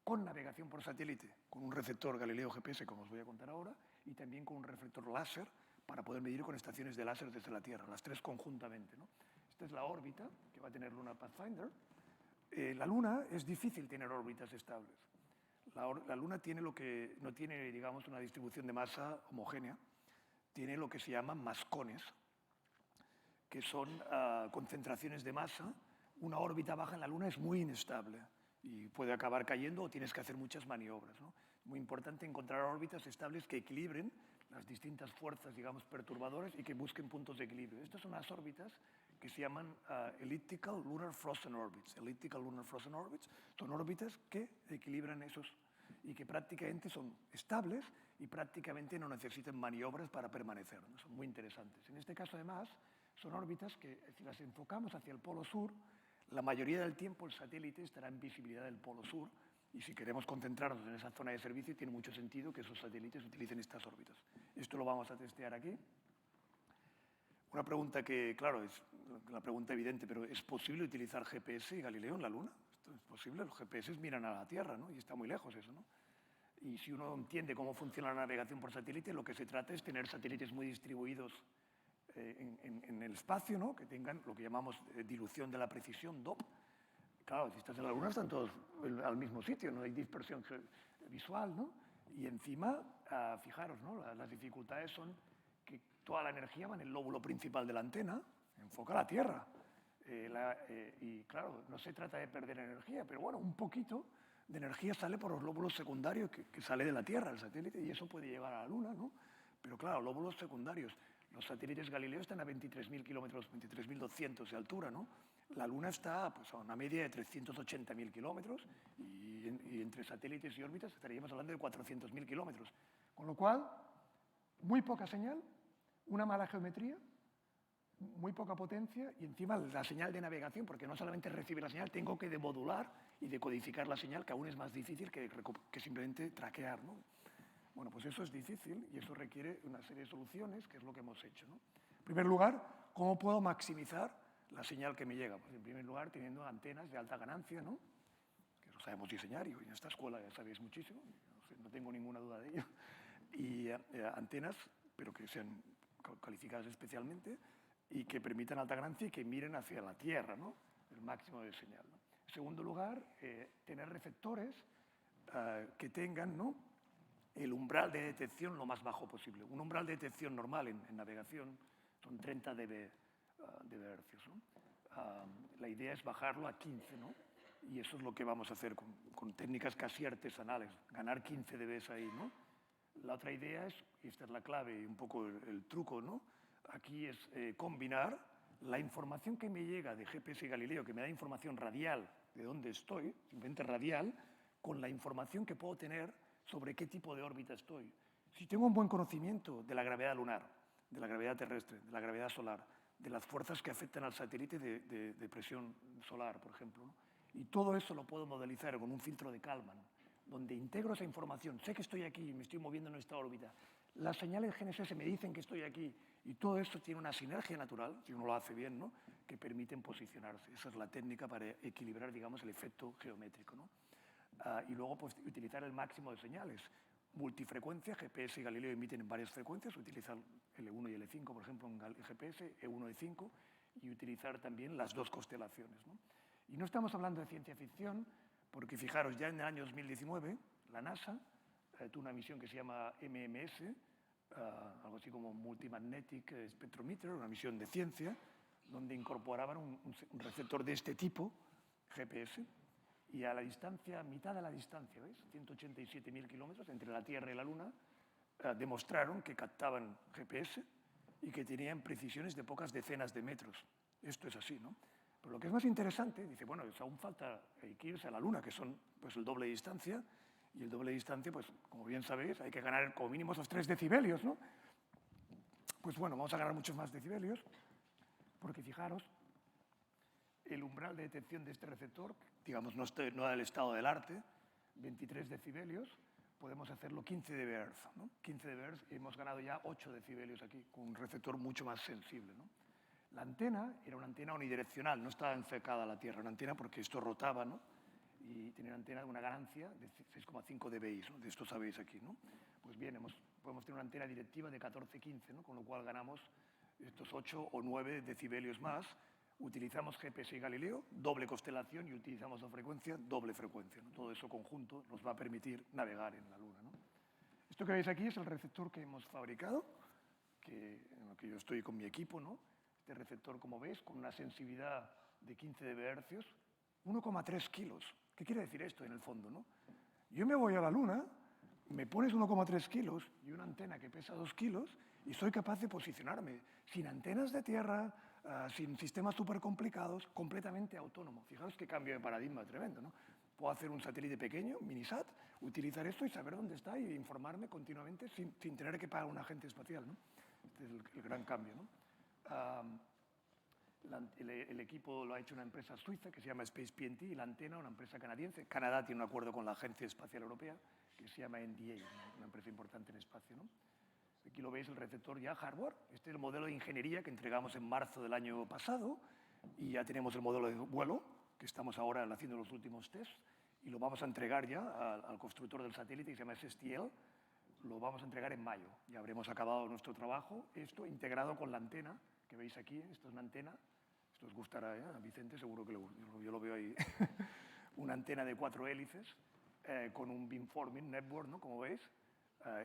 con navegación por satélite, con un receptor Galileo GPS, como os voy a contar ahora, y también con un reflector láser para poder medir con estaciones de láser desde la Tierra, las 3 conjuntamente, ¿no? Esta es la órbita que va a tener Lunar Pathfinder. La Luna es difícil tener órbitas estables. La Luna tiene no tiene, digamos, una distribución de masa homogénea, tiene lo que se llaman mascones, que son concentraciones de masa. Una órbita baja en la Luna es muy inestable y puede acabar cayendo o tienes que hacer muchas maniobras, ¿no? Es muy importante encontrar órbitas estables que equilibren las distintas fuerzas, digamos, perturbadoras y que busquen puntos de equilibrio. Estas son las órbitas que se llaman Elliptical Lunar Frozen Orbits. Elliptical Lunar Frozen Orbits son órbitas que equilibran esos y que prácticamente son estables y prácticamente no necesitan maniobras para permanecer, ¿no? Son muy interesantes. En este caso, además, son órbitas que, si las enfocamos hacia el polo sur, la mayoría del tiempo el satélite estará en visibilidad del polo sur, y si queremos concentrarnos en esa zona de servicio, tiene mucho sentido que esos satélites utilicen estas órbitas. Esto lo vamos a testear aquí. Una pregunta que, claro, es la pregunta evidente, pero ¿es posible utilizar GPS y Galileo en la Luna? Esto es posible, los GPS miran a la Tierra, ¿no? Y está muy lejos eso, ¿no? Y si uno entiende cómo funciona la navegación por satélite, lo que se trata es tener satélites muy distribuidos en el espacio, ¿no?, que tengan lo que llamamos dilución de la precisión, DOP. Claro, si estás en la Luna están todos al mismo sitio, no hay dispersión visual, ¿no? Y encima, fijaros, ¿no?, las dificultades son que toda la energía va en el lóbulo principal de la antena, enfoca a la Tierra. Y claro, no se trata de perder energía, pero bueno, un poquito de energía sale por los lóbulos secundarios que sale de la Tierra, el satélite, y eso puede llegar a la Luna, ¿no? Pero claro, lóbulos secundarios. Los satélites Galileo están a 23.000 kilómetros, 23.200 de altura, ¿no? La Luna está pues, a una media de 380.000 kilómetros y entre satélites y órbitas estaríamos hablando de 400.000 kilómetros. Con lo cual, muy poca señal, una mala geometría, muy poca potencia y encima la señal de navegación, porque no solamente recibe la señal, tengo que demodular y decodificar la señal, que aún es más difícil que simplemente traquear, ¿no? Bueno, pues eso es difícil y eso requiere una serie de soluciones, que es lo que hemos hecho, ¿no? En primer lugar, ¿cómo puedo maximizar la señal que me llega? Pues en primer lugar, teniendo antenas de alta ganancia, ¿no?, que lo sabemos diseñar y en esta escuela ya sabéis muchísimo, no tengo ninguna duda de ello, y antenas, pero que sean calificadas especialmente y que permitan alta ganancia y que miren hacia la Tierra, ¿no?, el máximo de señal, ¿no? segundo lugar, tener receptores que tengan, ¿no?, el umbral de detección lo más bajo posible. Un umbral de detección normal en navegación son 30 dBHz, ¿no? La idea es bajarlo a 15, ¿no? Y eso es lo que vamos a hacer con técnicas casi artesanales, ganar 15 dB ahí, ¿no? La otra idea es, y esta es la clave y un poco el truco, ¿no?, aquí es combinar la información que me llega de GPS y Galileo, que me da información radial de dónde estoy, simplemente radial, con la información que puedo tener sobre qué tipo de órbita estoy. Si tengo un buen conocimiento de la gravedad lunar, de la gravedad terrestre, de la gravedad solar, de las fuerzas que afectan al satélite de presión solar, por ejemplo, ¿no?, y todo eso lo puedo modelizar con un filtro de Kalman, donde integro esa información, sé que estoy aquí, me estoy moviendo en esta órbita, las señales GNSS me dicen que estoy aquí, y todo esto tiene una sinergia natural, si uno lo hace bien, ¿no?, que permiten posicionarse. Esa es la técnica para equilibrar, digamos, el efecto geométrico, ¿no? Y luego, pues, utilizar el máximo de señales. Multifrecuencia, GPS y Galileo emiten en varias frecuencias, utilizar L1 y L5, por ejemplo, en GPS, E1 y E5, y utilizar también las dos constelaciones, ¿no? Y no estamos hablando de ciencia ficción, porque fijaros, ya en el año 2019, la NASA tuvo una misión que se llama MMS, algo así como Multimagnetic Spectrometer, una misión de ciencia, donde incorporaban un receptor de este tipo, GPS, y a la distancia, mitad de la distancia, ¿veis?, 187.000 kilómetros entre la Tierra y la Luna, demostraron que captaban GPS y que tenían precisiones de pocas decenas de metros. Esto es así, ¿no? Pero lo que es más interesante, dice, bueno, aún falta que irse a la Luna, que son, pues, el doble de distancia, y el doble de distancia, pues, como bien sabéis, hay que ganar como mínimo esos 3 decibelios, ¿no? Pues bueno, vamos a ganar muchos más decibelios, porque fijaros, el umbral de detección de este receptor, digamos, no del estado del arte, 23 decibelios, podemos hacerlo 15 dBHz, ¿no? 15 dBHz y hemos ganado ya 8 decibelios aquí, con un receptor mucho más sensible, ¿no? La antena era una antena unidireccional, no estaba enfocada a la Tierra, una antena porque esto rotaba, ¿no?, y tenía una antena de una ganancia de 6,5 dBi, ¿no?, de esto sabéis aquí, ¿no? Pues bien, podemos tener una antena directiva de 14-15, ¿no?, con lo cual ganamos estos 8 o 9 decibelios más. Utilizamos GPS y Galileo, doble constelación, y utilizamos la frecuencia, doble frecuencia, ¿no? Todo eso conjunto nos va a permitir navegar en la Luna, ¿no? Esto que veis aquí es el receptor que hemos fabricado, en lo que yo estoy con mi equipo, ¿no? Este receptor, como veis, con una sensibilidad de 15 dBHz, 1,3 kilos. ¿Qué quiere decir esto en el fondo, no? Yo me voy a la Luna, me pones 1,3 kilos y una antena que pesa 2 kilos y soy capaz de posicionarme sin antenas de tierra, sin sistemas súper complicados, completamente autónomo. Fijaros qué cambio de paradigma tremendo, ¿no? Puedo hacer un satélite pequeño, minisat, utilizar esto y saber dónde está y informarme continuamente sin tener que pagar un agente espacial, ¿no? Este es el gran cambio, ¿no? El equipo lo ha hecho una empresa suiza que se llama Space PNT, y la antena una empresa canadiense. Canadá tiene un acuerdo con la Agencia Espacial Europea que se llama NDA, una empresa importante en espacio, ¿no? Aquí lo veis, el receptor ya hardware. Este es el modelo de ingeniería que entregamos en marzo del año pasado, y ya tenemos el modelo de vuelo, que estamos ahora haciendo los últimos tests, y lo vamos a entregar ya al constructor del satélite, que se llama SSTL. Lo vamos a entregar en mayo. Ya habremos acabado nuestro trabajo, esto integrado con la antena que veis aquí. Esto es una antena, esto os gustará, ¿eh? A Vicente seguro que yo lo veo ahí. Una antena de 4 hélices con un beamforming network, ¿no?, como veis,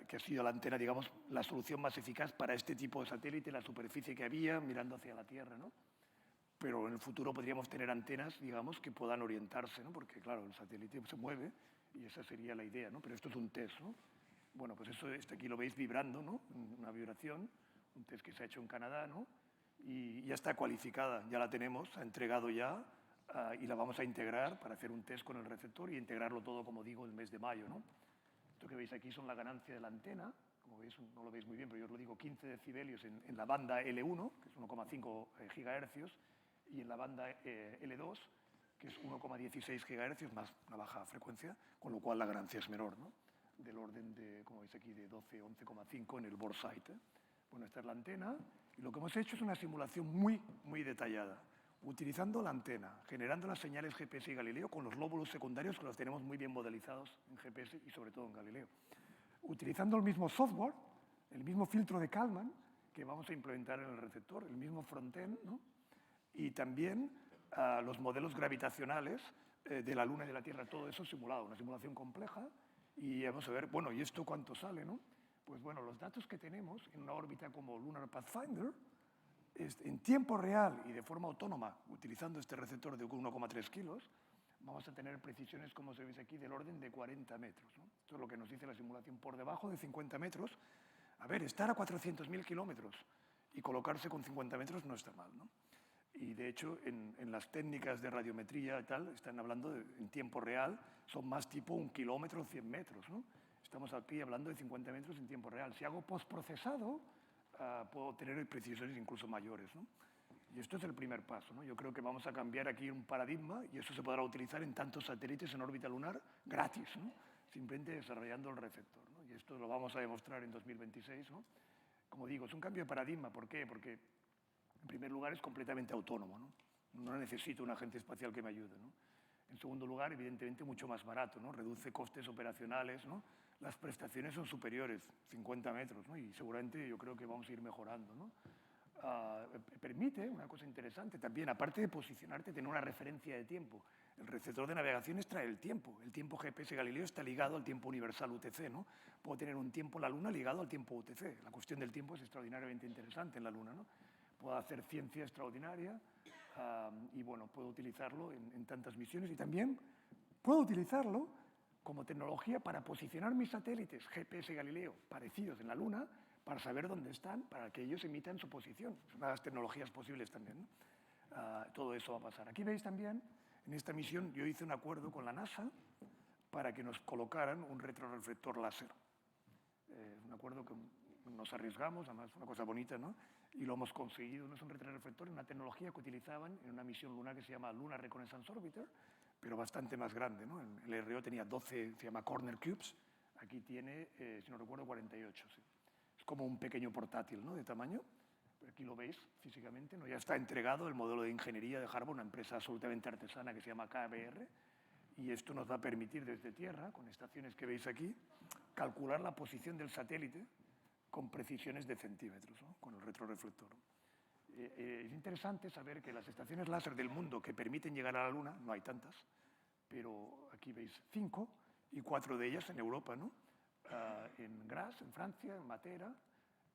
que ha sido la antena, digamos, la solución más eficaz para este tipo de satélite, la superficie que había mirando hacia la Tierra, ¿no? Pero en el futuro podríamos tener antenas, digamos, que puedan orientarse, ¿no? Porque, claro, el satélite se mueve y esa sería la idea, ¿no? Pero esto es un test, ¿no? Bueno, pues esto aquí lo veis vibrando, ¿no? Una vibración, un test que se ha hecho en Canadá, ¿no? Y ya está cualificada, ya la tenemos, se ha entregado ya, y la vamos a integrar para hacer un test con el receptor y integrarlo todo, como digo, el mes de mayo, ¿no? Esto que veis aquí son la ganancia de la antena, como veis, no lo veis muy bien, pero yo os lo digo, 15 decibelios en la banda L1, que es 1,5 gigahercios, y en la banda L2, que es 1,16 gigahercios, más una baja frecuencia, con lo cual la ganancia es menor, ¿no? Del orden de, como veis aquí, de 12, 11,5 en el boresight, ¿eh? Bueno, esta es la antena, y lo que hemos hecho es una simulación muy, muy detallada, utilizando la antena, generando las señales GPS y Galileo con los lóbulos secundarios que los tenemos muy bien modelizados en GPS y sobre todo en Galileo. Utilizando el mismo software, el mismo filtro de Kalman que vamos a implementar en el receptor, el mismo frontend, ¿no? Y también los modelos gravitacionales de la Luna y de la Tierra, todo eso simulado, una simulación compleja, y vamos a ver, bueno, ¿y esto cuánto sale, no? Pues bueno, los datos que tenemos en una órbita como Lunar Pathfinder, en tiempo real y de forma autónoma, utilizando este receptor de 1,3 kilos, vamos a tener precisiones, como se ve aquí, del orden de 40 metros, ¿no? Esto es lo que nos dice la simulación. Por debajo de 50 metros, a ver, estar a 400.000 kilómetros y colocarse con 50 metros no está mal, ¿no? Y de hecho, en las técnicas de radiometría y tal, están hablando en tiempo real, son más tipo 1 kilómetro, 100 metros, ¿no? Estamos aquí hablando de 50 metros en tiempo real. Si hago postprocesado, puedo tener precisiones incluso mayores, ¿no? Y esto es el primer paso, ¿no? Yo creo que vamos a cambiar aquí un paradigma y eso se podrá utilizar en tantos satélites en órbita lunar gratis, ¿no? Simplemente desarrollando el receptor, ¿no? Y esto lo vamos a demostrar en 2026, ¿no? Como digo, es un cambio de paradigma. ¿Por qué? Porque, en primer lugar, es completamente autónomo, ¿no? No necesito un agente espacial que me ayude, ¿no? En segundo lugar, evidentemente, mucho más barato, ¿no? Reduce costes operacionales, ¿no? Las prestaciones son superiores, 50 metros, ¿no? Y seguramente yo creo que vamos a ir mejorando, ¿no? Permite una cosa interesante también, aparte de posicionarte, tener una referencia de tiempo. El receptor de navegaciones trae el tiempo. El tiempo GPS Galileo está ligado al tiempo universal UTC, ¿no? Puedo tener un tiempo en la Luna ligado al tiempo UTC. La cuestión del tiempo es extraordinariamente interesante en la Luna, ¿no? Puedo hacer ciencia extraordinaria y, bueno, puedo utilizarlo en tantas misiones y también puedo utilizarlo como tecnología para posicionar mis satélites GPS Galileo parecidos en la Luna para saber dónde están, para que ellos emitan su posición. Es una de las tecnologías posibles también, ¿no? Todo eso va a pasar. Aquí veis también, en esta misión, yo hice un acuerdo con la NASA para que nos colocaran un retroreflector láser. Un acuerdo que nos arriesgamos, además una cosa bonita, ¿no? Y lo hemos conseguido. No es un retroreflector, es una tecnología que utilizaban en una misión lunar que se llama Lunar Reconnaissance Orbiter, pero bastante más grande, ¿no? El RO tenía 12, se llama Corner Cubes, aquí tiene, si no recuerdo, 48, sí. Es como un pequeño portátil, ¿no? De tamaño. Aquí lo veis físicamente, ¿no? Ya está entregado el modelo de ingeniería de Harvard, una empresa absolutamente artesana que se llama KBR, y esto nos va a permitir desde tierra, con estaciones que veis aquí, calcular la posición del satélite con precisiones de centímetros, ¿no? Con el retroreflector. Es interesante saber que las estaciones láser del mundo que permiten llegar a la Luna, no hay tantas, pero aquí veis 5 y 4 de ellas en Europa, ¿no? En Graz, en Francia, en Matera,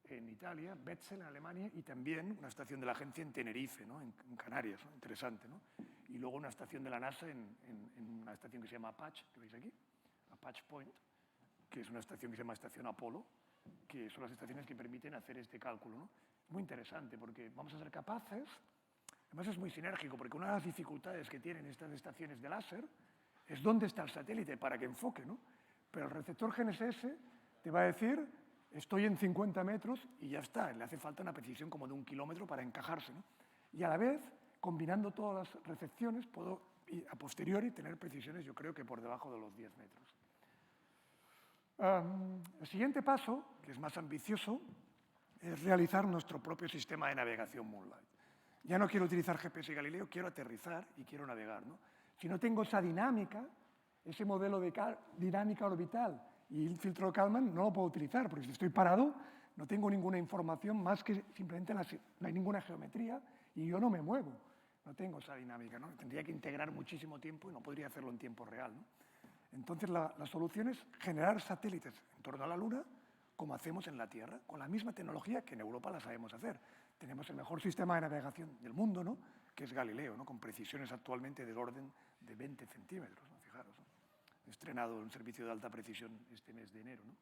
en Italia, Betzel, en Alemania, y también una estación de la agencia en Tenerife, ¿no? En Canarias, ¿no? Interesante, ¿no? Y luego una estación de la NASA en una estación que se llama Apache, que veis aquí, Apache Point, que es una estación que se llama Estación Apolo, que son las estaciones que permiten hacer este cálculo, ¿no? Es muy interesante porque vamos a ser capaces, además es muy sinérgico, porque una de las dificultades que tienen estas estaciones de láser es dónde está el satélite para que enfoque, ¿no? Pero el receptor GNSS te va a decir, estoy en 50 metros y ya está, le hace falta una precisión como de 1 kilómetro para encajarse, ¿no? Y a la vez, combinando todas las recepciones, puedo a posteriori tener precisiones, yo creo que por debajo de los 10 metros. El siguiente paso, que es más ambicioso, es realizar nuestro propio sistema de navegación Moonlight. Ya no quiero utilizar GPS Galileo, quiero aterrizar y quiero navegar, ¿no? Si no tengo esa dinámica, ese modelo de dinámica orbital y el filtro de Kalman, no lo puedo utilizar, porque si estoy parado no tengo ninguna información más que simplemente no hay ninguna geometría y yo no me muevo. No tengo esa dinámica, ¿no? Tendría que integrar muchísimo tiempo y no podría hacerlo en tiempo real, ¿no? Entonces, la solución es generar satélites en torno a la Luna, como hacemos en la Tierra, con la misma tecnología que en Europa la sabemos hacer. Tenemos el mejor sistema de navegación del mundo, ¿no? Que es Galileo, ¿no? Con precisiones actualmente del orden de 20 centímetros, ¿no? Fijaros, ¿no? He estrenado un servicio de alta precisión este mes de enero, ¿no?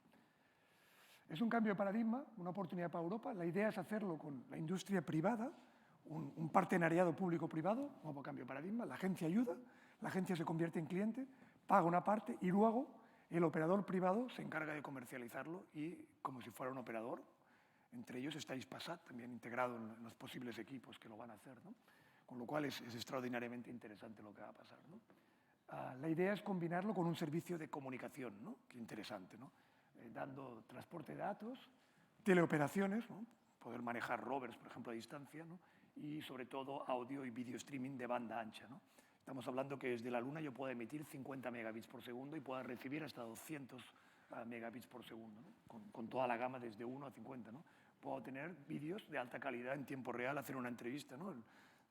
Es un cambio de paradigma, una oportunidad para Europa. La idea es hacerlo con la industria privada, un partenariado público-privado, nuevo cambio de paradigma. La agencia ayuda, la agencia se convierte en cliente, paga una parte y luego el operador privado se encarga de comercializarlo y como si fuera un operador. Entre ellos está Hispasat, también integrado en los posibles equipos que lo van a hacer, ¿no? Con lo cual es extraordinariamente interesante lo que va a pasar, ¿no? La idea es combinarlo con un servicio de comunicación, ¿no? Qué interesante, ¿no? Dando transporte de datos, teleoperaciones, ¿no? Poder manejar rovers, por ejemplo, a distancia, ¿no? Y sobre todo audio y video streaming de banda ancha, ¿no? Estamos hablando que desde la Luna yo puedo emitir 50 megabits por segundo y puedo recibir hasta 200 megabits por segundo, ¿no? Con toda la gama desde 1 a 50, ¿no? Puedo tener vídeos de alta calidad en tiempo real, hacer una entrevista, ¿no?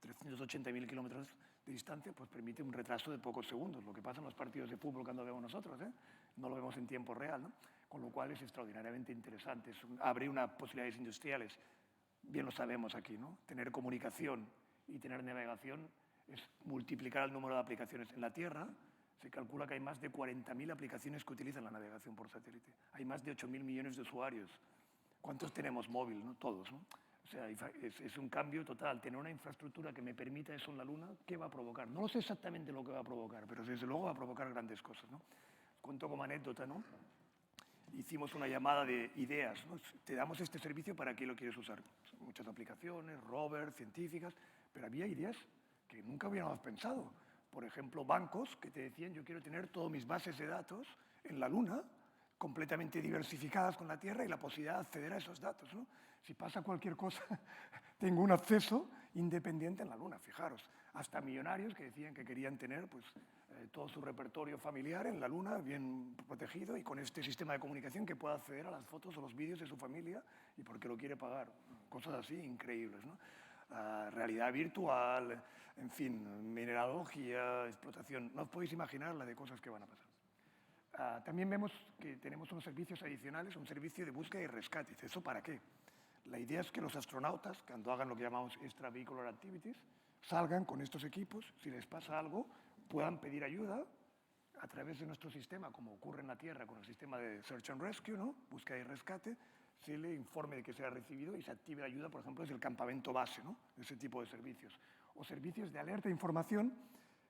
380.000 kilómetros de distancia, pues permite un retraso de pocos segundos, lo que pasa en los partidos de fútbol cuando vemos nosotros, ¿eh? No lo vemos en tiempo real, ¿no? Con lo cual es extraordinariamente interesante, abre unas posibilidades industriales, bien lo sabemos aquí, ¿no? Tener comunicación y tener navegación es multiplicar el número de aplicaciones. En la Tierra se calcula que hay más de 40.000 aplicaciones que utilizan la navegación por satélite. Hay más de 8.000 millones de usuarios. ¿Cuántos tenemos móvil? ¿No? Todos, ¿no? O sea, es un cambio total. Tener una infraestructura que me permita eso en la Luna, ¿qué va a provocar? No sé exactamente lo que va a provocar, pero desde luego va a provocar grandes cosas, ¿no? Cuento como anécdota, ¿no? Hicimos una llamada de ideas, ¿no? Te damos este servicio, ¿para qué lo quieres usar? Muchas aplicaciones, rovers, científicas, pero había ideas que nunca hubiéramos pensado. Por ejemplo, bancos que te decían, yo quiero tener todas mis bases de datos en la Luna, completamente diversificadas con la Tierra y la posibilidad de acceder a esos datos, ¿no? Si pasa cualquier cosa, tengo un acceso independiente en la Luna, fijaros. Hasta millonarios que decían que querían tener pues, todo su repertorio familiar en la Luna, bien protegido, y con este sistema de comunicación que pueda acceder a las fotos o los vídeos de su familia y porque lo quiere pagar. Cosas así increíbles, ¿no? Realidad virtual, en fin, mineralogía, explotación. No os podéis imaginar la de cosas que van a pasar. También vemos que tenemos unos servicios adicionales, un servicio de búsqueda y rescate. ¿Eso para qué? La idea es que los astronautas, cuando hagan lo que llamamos extravehicular activities, salgan con estos equipos, si les pasa algo, puedan pedir ayuda a través de nuestro sistema, como ocurre en la Tierra con el sistema de Search and Rescue, ¿no? Búsqueda y rescate, se le informe de que se ha recibido y se active la ayuda, por ejemplo, desde el campamento base, ¿no? Ese tipo de servicios. O servicios de alerta e información,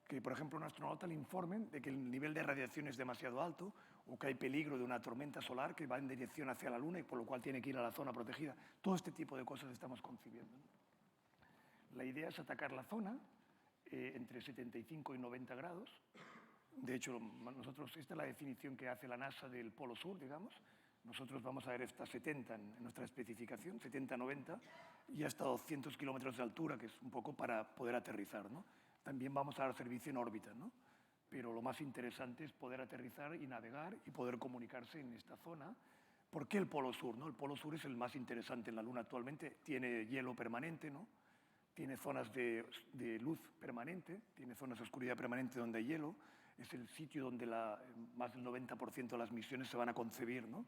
que, por ejemplo, a un astronauta le informen de que el nivel de radiación es demasiado alto o que hay peligro de una tormenta solar que va en dirección hacia la Luna y por lo cual tiene que ir a la zona protegida. Todo este tipo de cosas estamos concibiendo, ¿no? La idea es atacar la zona entre 75 y 90 grados. De hecho, nosotros, esta es la definición que hace la NASA del Polo Sur, digamos. Nosotros vamos a ver hasta 70 en nuestra especificación, 70-90, y hasta 200 kilómetros de altura, que es un poco para poder aterrizar, ¿no? También vamos a dar servicio en órbita, ¿no? Pero lo más interesante es poder aterrizar y navegar y poder comunicarse en esta zona. ¿Por qué el Polo Sur, no? El Polo Sur es el más interesante en la Luna actualmente. Tiene hielo permanente, ¿no? Tiene zonas de luz permanente, tiene zonas de oscuridad permanente donde hay hielo. Es el sitio donde más del 90% de las misiones se van a concebir, ¿no?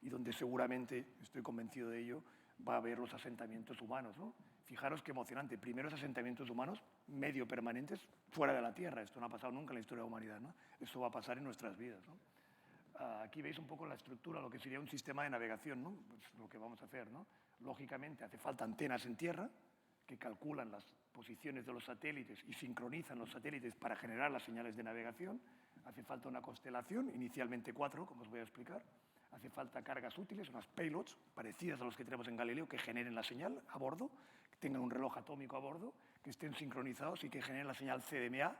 Y donde seguramente, estoy convencido de ello, va a haber los asentamientos humanos, ¿no? Fijaros qué emocionante. Primeros asentamientos humanos medio permanentes fuera de la Tierra. Esto no ha pasado nunca en la historia de la humanidad, ¿no? Eso va a pasar en nuestras vidas, ¿no? Aquí veis un poco la estructura, lo que sería un sistema de navegación, ¿no? Pues lo que vamos a hacer, ¿no? Lógicamente hace falta antenas en tierra que calculan las posiciones de los satélites y sincronizan los satélites para generar las señales de navegación. Hace falta una constelación, inicialmente 4, como os voy a explicar. Hace falta cargas útiles, unas payloads parecidas a los que tenemos en Galileo, que generen la señal a bordo, que tengan un reloj atómico a bordo, que estén sincronizados y que generen la señal CDMA,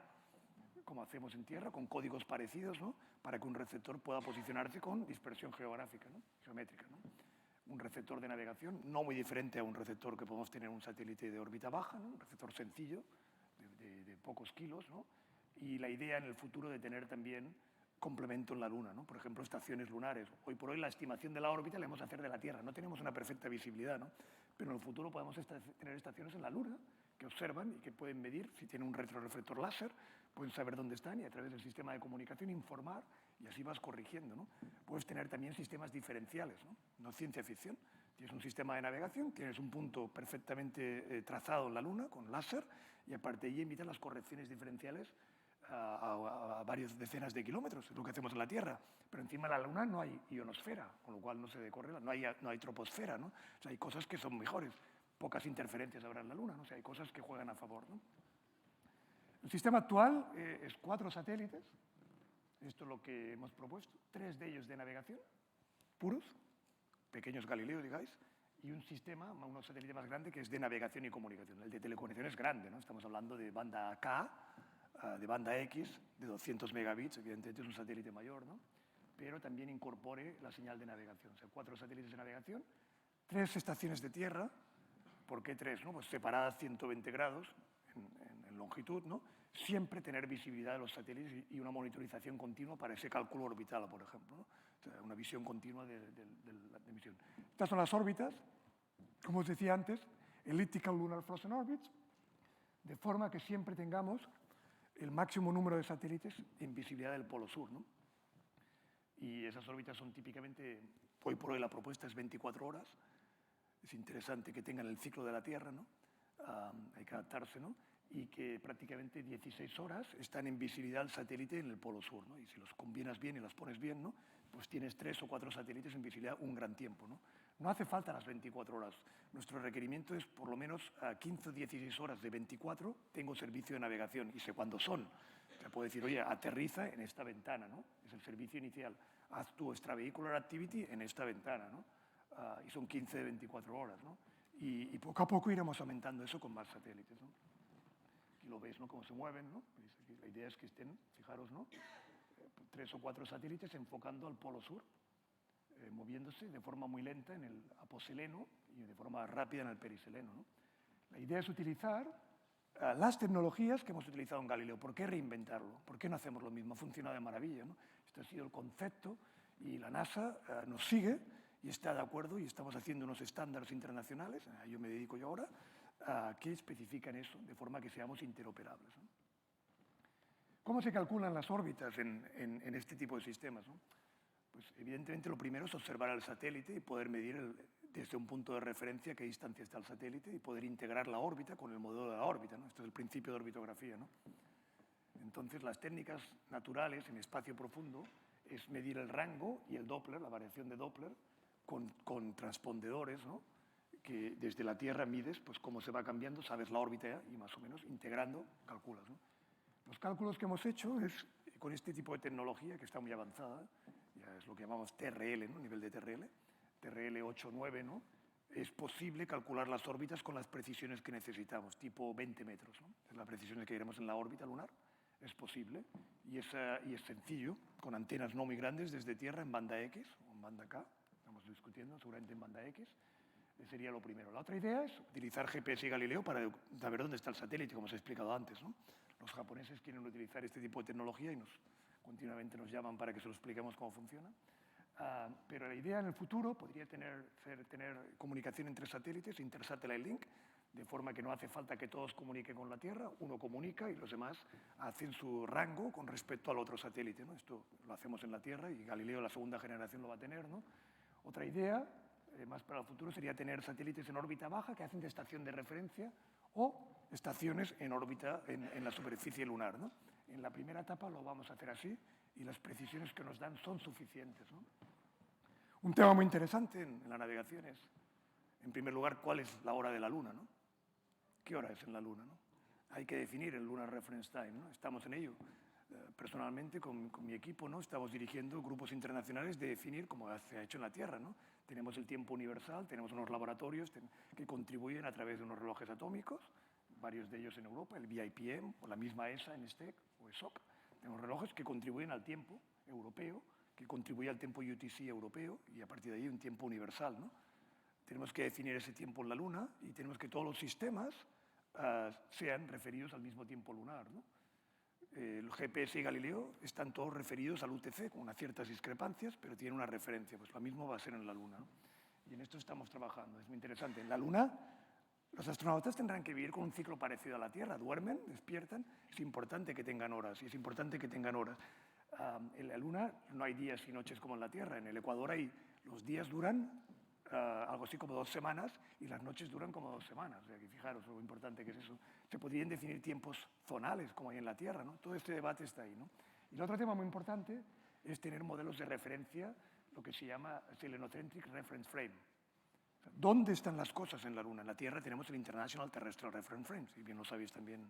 como hacemos en tierra, con códigos parecidos, ¿no? Para que un receptor pueda posicionarse con dispersión geográfica, ¿no? Geométrica, ¿no? Un receptor de navegación no muy diferente a un receptor que podemos tener en un satélite de órbita baja, ¿no? Un receptor sencillo, de pocos kilos, ¿no? Y la idea en el futuro de tener también complemento en la Luna, ¿no? Por ejemplo, estaciones lunares. Hoy por hoy la estimación de la órbita la hemos hacer de la Tierra. No tenemos una perfecta visibilidad, ¿no? Pero en el futuro podemos tener estaciones en la Luna que observan y que pueden medir si tienen un retroreflector láser, pueden saber dónde están y a través del sistema de comunicación informar y así vas corrigiendo, ¿no? Puedes tener también sistemas diferenciales, ¿no? No ciencia ficción. Tienes un sistema de navegación, tienes un punto perfectamente trazado en la Luna con láser y a partir de ahí invitan las correcciones diferenciales a varias decenas de kilómetros, es lo que hacemos en la Tierra. Pero encima de la Luna no hay ionosfera, con lo cual no se decorre, no hay troposfera, ¿no? O sea, hay cosas que son mejores. Pocas interferencias habrá en la Luna, ¿no? O sea, hay cosas que juegan a favor, ¿no? El sistema actual es 4 satélites. Esto es lo que hemos propuesto. 3 de ellos de navegación, puros, pequeños Galileo, digáis, y un sistema, un satélite más grande, que es de navegación y comunicación. El de telecomunicación es grande, ¿no? Estamos hablando de banda K, de banda X, de 200 megabits, evidentemente es un satélite mayor, ¿no? Pero también incorpore la señal de navegación. O sea, 4 satélites de navegación, 3 estaciones de tierra. ¿Por qué 3? ¿No? Pues separadas 120 grados en longitud, ¿no? Siempre tener visibilidad de los satélites y una monitorización continua para ese cálculo orbital, por ejemplo, ¿no? O sea, una visión continua de misión. Estas son las órbitas, como os decía antes, Elliptical Lunar Frozen Orbits, de forma que siempre tengamos el máximo número de satélites en visibilidad del polo sur, ¿no? Y esas órbitas son típicamente, hoy por hoy la propuesta es 24 horas. Es interesante que tengan el ciclo de la Tierra, ¿no? Hay que adaptarse, ¿no? Y que prácticamente 16 horas están en visibilidad el satélite en el polo sur, ¿no? Y si los combinas bien y los pones bien, ¿no? Pues tienes 3 o 4 satélites en visibilidad un gran tiempo, ¿no? No hace falta las 24 horas. Nuestro requerimiento es por lo menos a 15 o 16 horas de 24 tengo servicio de navegación y sé cuándo son. Se puede decir, oye, aterriza en esta ventana, ¿no? Es el servicio inicial. Haz tu extravehicular activity en esta ventana, ¿no? Y son 15 de 24 horas, ¿no? Y poco a poco iremos aumentando eso con más satélites, ¿no? Aquí lo veis, ¿no? Cómo se mueven, ¿no? La idea es que estén, fijaros, ¿no? 3 o 4 satélites enfocando al polo sur, moviéndose de forma muy lenta en el aposeleno y de forma rápida en el periseleno, ¿no? La idea es utilizar las tecnologías que hemos utilizado en Galileo. ¿Por qué reinventarlo? ¿Por qué no hacemos lo mismo? Ha funcionado de maravilla, ¿no? Este ha sido el concepto y la NASA nos sigue y está de acuerdo y estamos haciendo unos estándares internacionales, a ello me dedico yo ahora, que especifican eso, de forma que seamos interoperables, ¿no? ¿Cómo se calculan las órbitas en este tipo de sistemas, ¿no? Pues evidentemente lo primero es observar al satélite y poder medir desde un punto de referencia qué distancia está el satélite y poder integrar la órbita con el modelo de la órbita, ¿no? Esto es el principio de orbitografía, ¿no? Entonces, las técnicas naturales en espacio profundo es medir el rango y el Doppler, la variación de Doppler, con transpondedores, ¿no? Que desde la Tierra mides pues, cómo se va cambiando, sabes la órbita y más o menos integrando calculas, ¿no? Los cálculos que hemos hecho es con este tipo de tecnología que está muy avanzada, ya es lo que llamamos TRL, ¿no? Nivel de TRL, TRL 8-9, ¿no? Es posible calcular las órbitas con las precisiones que necesitamos, tipo 20 metros, ¿no? Es la precisión que queremos en la órbita lunar, es posible y es sencillo, con antenas no muy grandes desde Tierra en banda X o en banda K, estamos discutiendo seguramente en banda X, sería lo primero. La otra idea es utilizar GPS y Galileo para saber dónde está el satélite, como os he explicado antes, ¿no? Los japoneses quieren utilizar este tipo de tecnología y continuamente nos llaman para que se lo expliquemos cómo funciona. Pero la idea en el futuro podría tener comunicación entre satélites, Intersatellite Link, de forma que no hace falta que todos comuniquen con la Tierra, uno comunica y los demás hacen su rango con respecto al otro satélite, ¿no? Esto lo hacemos en la Tierra y Galileo, la segunda generación, lo va a tener, ¿no? Otra idea, más para el futuro, sería tener satélites en órbita baja que hacen de estación de referencia o estaciones en órbita en la superficie lunar, ¿no? En la primera etapa lo vamos a hacer así y las precisiones que nos dan son suficientes, ¿no? Un tema muy interesante en la navegación es, en primer lugar, cuál es la hora de la Luna, ¿no? ¿Qué hora es en la Luna, ¿no? Hay que definir el Lunar Reference Time, ¿no? Estamos en ello. Personalmente, con mi equipo, ¿no? Estamos dirigiendo grupos internacionales de definir, como se ha hecho en la Tierra, ¿no? Tenemos el tiempo universal, tenemos unos laboratorios que contribuyen a través de unos relojes atómicos, varios de ellos en Europa, el VIPM o la misma ESA en STEC o ESOC. Tenemos relojes que contribuyen al tiempo europeo, que contribuye al tiempo UTC europeo y a partir de ahí un tiempo universal, ¿no? Tenemos que definir ese tiempo en la Luna y tenemos que todos los sistemas sean referidos al mismo tiempo lunar, ¿no? El GPS y Galileo están todos referidos al UTC con unas ciertas discrepancias, pero tienen una referencia. Pues lo mismo va a ser en la Luna, ¿no? Y en esto estamos trabajando. Es muy interesante. En la Luna, los astronautas tendrán que vivir con un ciclo parecido a la Tierra. Duermen, despiertan. Es importante que tengan horas. Y es importante que tengan horas. En la Luna no hay días y noches como en la Tierra. En el Ecuador los días duran algo así como 2 semanas y las noches duran como 2 semanas. O sea, que fijaros lo importante que es eso. Se podrían definir tiempos zonales como hay en la Tierra, ¿no? Todo este debate está ahí, ¿no? Y el otro tema muy importante es tener modelos de referencia, lo que se llama Selenocentric Reference Frame. O sea, ¿dónde están las cosas en la Luna? En la Tierra tenemos el International Terrestrial Reference Frame, si bien lo sabéis también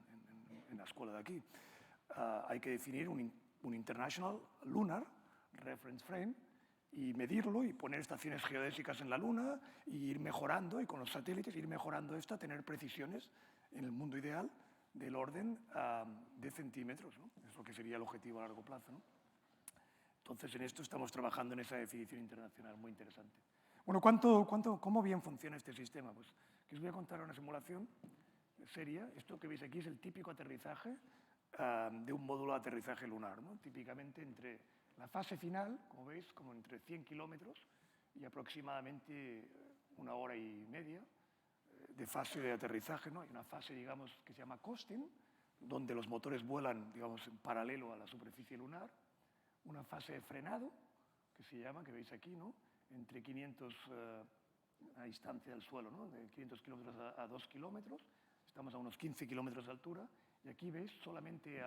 en la escuela de aquí. Hay que definir un International Lunar Reference Frame y medirlo y poner estaciones geodésicas en la Luna y ir mejorando, y con los satélites ir mejorando esto, tener precisiones en el mundo ideal del orden de centímetros, ¿no? Es lo que sería el objetivo a largo plazo, ¿no? Entonces, en esto estamos trabajando en esa definición internacional muy interesante. Bueno, ¿cómo bien funciona este sistema? Pues que os voy a contar una simulación seria. Esto que veis aquí es el típico aterrizaje de un módulo de aterrizaje lunar, ¿no? Típicamente entre la fase final, como veis, como entre 100 kilómetros y aproximadamente 1 hora y media de fase de aterrizaje, ¿no? Hay una fase, digamos, que se llama coasting, donde los motores vuelan, digamos, en paralelo a la superficie lunar. Una fase de frenado, que se llama, que veis aquí, ¿no? Entre 500, a distancia del suelo, ¿no? De 500 kilómetros a 2 kilómetros. Estamos a unos 15 kilómetros de altura. Y aquí veis, solamente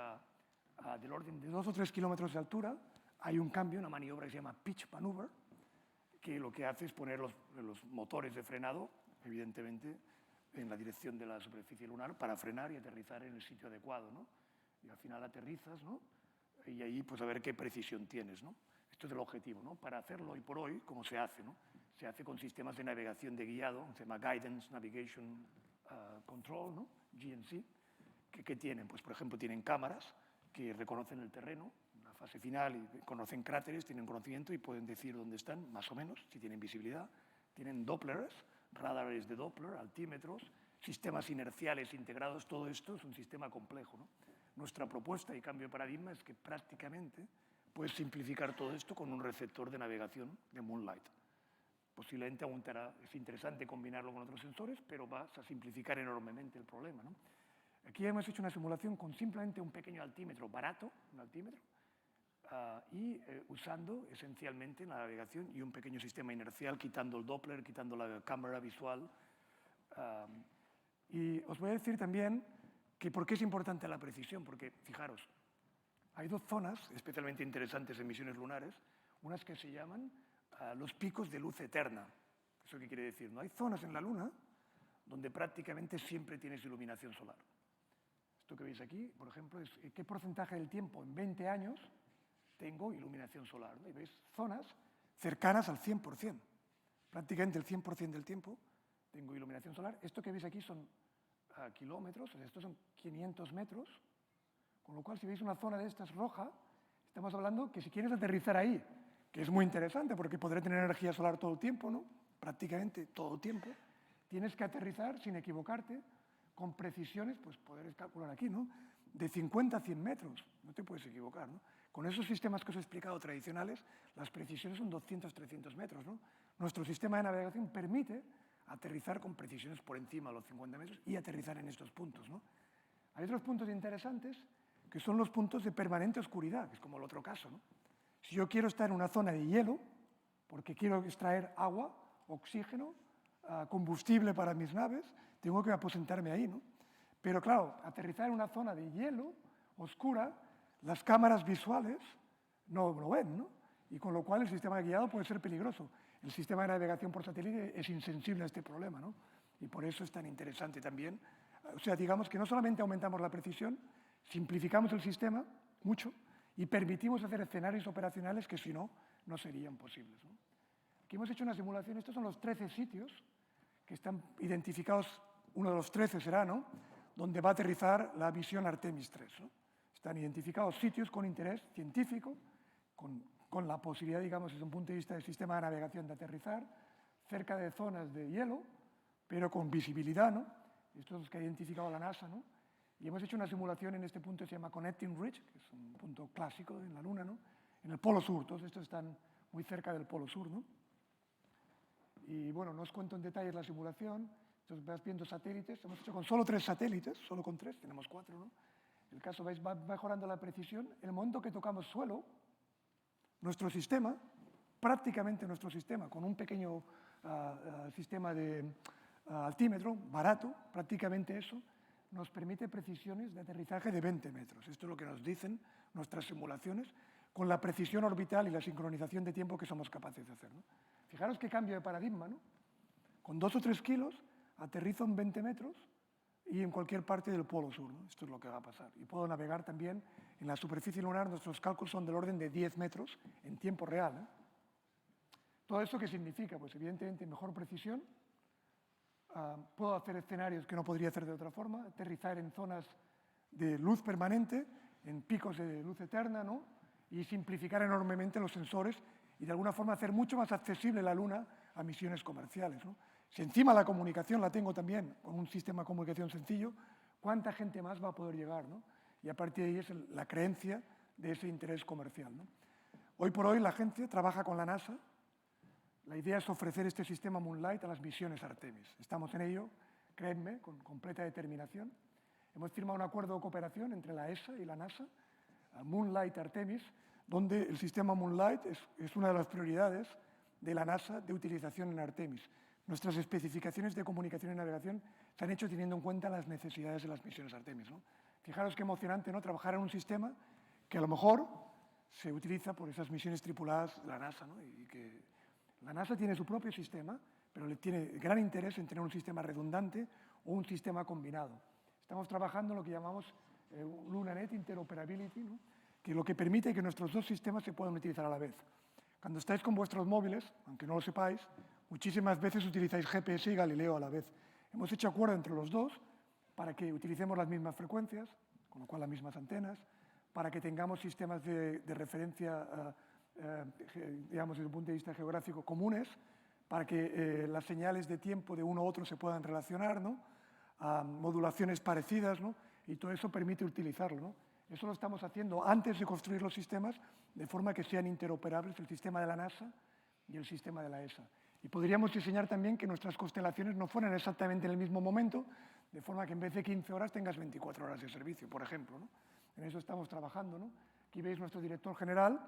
del orden de 2 o 3 kilómetros de altura, hay un cambio, una maniobra que se llama pitch maneuver, que lo que hace es poner los motores de frenado, evidentemente, en la dirección de la superficie lunar para frenar y aterrizar en el sitio adecuado, ¿no? Y al final aterrizas, ¿no? Y ahí, pues, a ver qué precisión tienes, ¿no? Esto es el objetivo, ¿no? Para hacerlo hoy por hoy, ¿cómo se hace, no? Se hace con sistemas de navegación de guiado, se llama Guidance Navigation Control, ¿no? GNC. ¿Qué tienen? Pues, por ejemplo, tienen cámaras que reconocen el terreno, en la fase final, y conocen cráteres, tienen conocimiento y pueden decir dónde están, más o menos, si tienen visibilidad. Tienen Dopplers, radares de Doppler, altímetros, sistemas inerciales integrados, todo esto es un sistema complejo, ¿no? Nuestra propuesta y cambio de paradigma es que prácticamente puedes simplificar todo esto con un receptor de navegación de Moonlight. Posiblemente es interesante combinarlo con otros sensores, pero vas a simplificar enormemente el problema, ¿no? Aquí hemos hecho una simulación con simplemente un pequeño altímetro barato, un altímetro, usando esencialmente la navegación y un pequeño sistema inercial, quitando el Doppler, quitando la cámara visual. Y os voy a decir también que por qué es importante la precisión, porque, fijaros, hay dos zonas especialmente interesantes en misiones lunares, unas que se llaman los picos de luz eterna. ¿Eso qué quiere decir? ¿No? Hay zonas en la Luna donde prácticamente siempre tienes iluminación solar. Esto que veis aquí, por ejemplo, es qué porcentaje del tiempo en 20 años tengo iluminación solar, ¿no? Y veis zonas cercanas al 100%. Prácticamente el 100% del tiempo tengo iluminación solar. Esto que veis aquí son kilómetros, o sea, estos son 500 metros, con lo cual si veis una zona de estas roja, estamos hablando que si quieres aterrizar ahí, que es muy interesante porque podré tener energía solar todo el tiempo, ¿no? Prácticamente todo el tiempo, tienes que aterrizar sin equivocarte, con precisiones, pues poder calcular aquí, ¿no? De 50 a 100 metros, no te puedes equivocar, ¿no? Con esos sistemas que os he explicado tradicionales, las precisiones son 200, 300 metros, ¿no? Nuestro sistema de navegación permite aterrizar con precisiones por encima de los 50 metros y aterrizar en estos puntos, ¿no? Hay otros puntos interesantes que son los puntos de permanente oscuridad, que es como el otro caso, ¿no? Si yo quiero estar en una zona de hielo, porque quiero extraer agua, oxígeno, combustible para mis naves, tengo que aposentarme ahí, ¿no? Pero claro, aterrizar en una zona de hielo oscura, las cámaras visuales no lo ven, ¿no? Y con lo cual el sistema guiado puede ser peligroso. El sistema de navegación por satélite es insensible a este problema, ¿no? Y por eso es tan interesante también. O sea, digamos que no solamente aumentamos la precisión, simplificamos el sistema mucho y permitimos hacer escenarios operacionales que si no, no serían posibles, ¿no? Aquí hemos hecho una simulación. Estos son los 13 sitios que están identificados, uno de los 13 será, ¿no?, donde va a aterrizar la misión Artemis 3, ¿no? Están identificados sitios con interés científico, con la posibilidad, digamos, desde un punto de vista del sistema de navegación de aterrizar, cerca de zonas de hielo, pero con visibilidad, ¿no? Estos son los que ha identificado la NASA, ¿no? Y hemos hecho una simulación en este punto que se llama Connecting Ridge, que es un punto clásico en la Luna, ¿no?, en el Polo Sur. Todos estos están muy cerca del Polo Sur, ¿no? Y bueno, no os cuento en detalles la simulación. Entonces vas viendo satélites. Hemos hecho con solo 3 satélites, solo con 3, tenemos 4, ¿no? El caso, veis, va mejorando la precisión. El momento que tocamos suelo, nuestro sistema, prácticamente nuestro sistema, con un pequeño sistema de altímetro, barato, prácticamente eso, nos permite precisiones de aterrizaje de 20 metros. Esto es lo que nos dicen nuestras simulaciones, con la precisión orbital y la sincronización de tiempo que somos capaces de hacer, ¿no? Fijaros qué cambio de paradigma, ¿no? Con 2 o 3 kilos aterrizo en 20 metros y en cualquier parte del Polo Sur, ¿no? Esto es lo que va a pasar. Y puedo navegar también en la superficie lunar. Nuestros cálculos son del orden de 10 metros en tiempo real, ¿eh? ¿Todo esto qué significa? Pues evidentemente mejor precisión. Puedo hacer escenarios que no podría hacer de otra forma, aterrizar en zonas de luz permanente, en picos de luz eterna, ¿no?, y simplificar enormemente los sensores y de alguna forma hacer mucho más accesible la Luna a misiones comerciales, ¿no? Si encima la comunicación la tengo también con un sistema de comunicación sencillo, ¿cuánta gente más va a poder llegar, ¿no? Y a partir de ahí es la creencia de ese interés comercial, ¿no? Hoy por hoy la agencia trabaja con la NASA. La idea es ofrecer este sistema Moonlight a las misiones Artemis. Estamos en ello. créanme, con completa determinación. Hemos firmado un acuerdo de cooperación entre la ESA y la NASA, Moonlight Artemis, donde el sistema Moonlight es una de las prioridades de la NASA de utilización en Artemis. Nuestras especificaciones de comunicación y navegación se han hecho teniendo en cuenta las necesidades de las misiones Artemis, ¿no? Fijaros qué emocionante, ¿no?, trabajar en un sistema que a lo mejor se utiliza por esas misiones tripuladas de la NASA, ¿no? Y que la NASA tiene su propio sistema, pero le tiene gran interés en tener un sistema redundante o un sistema combinado. Estamos trabajando en lo que llamamos LunaNet Interoperability, ¿no?, que lo que permite que nuestros dos sistemas se puedan utilizar a la vez. Cuando estáis con vuestros móviles, aunque no lo sepáis, muchísimas veces utilizáis GPS y Galileo a la vez. Hemos hecho acuerdo entre los dos para que utilicemos las mismas frecuencias, con lo cual las mismas antenas, para que tengamos sistemas de referencia, digamos, desde un punto de vista geográfico comunes, para que las señales de tiempo de uno a otro se puedan relacionar, ¿no?, modulaciones parecidas, ¿no?, y todo eso permite utilizarlo, ¿no? Eso lo estamos haciendo antes de construir los sistemas, de forma que sean interoperables el sistema de la NASA y el sistema de la ESA. Y podríamos diseñar también que nuestras constelaciones no fueran exactamente en el mismo momento, de forma que en vez de 15 horas tengas 24 horas de servicio, por ejemplo, ¿no? En eso estamos trabajando, ¿no? Aquí veis nuestro director general,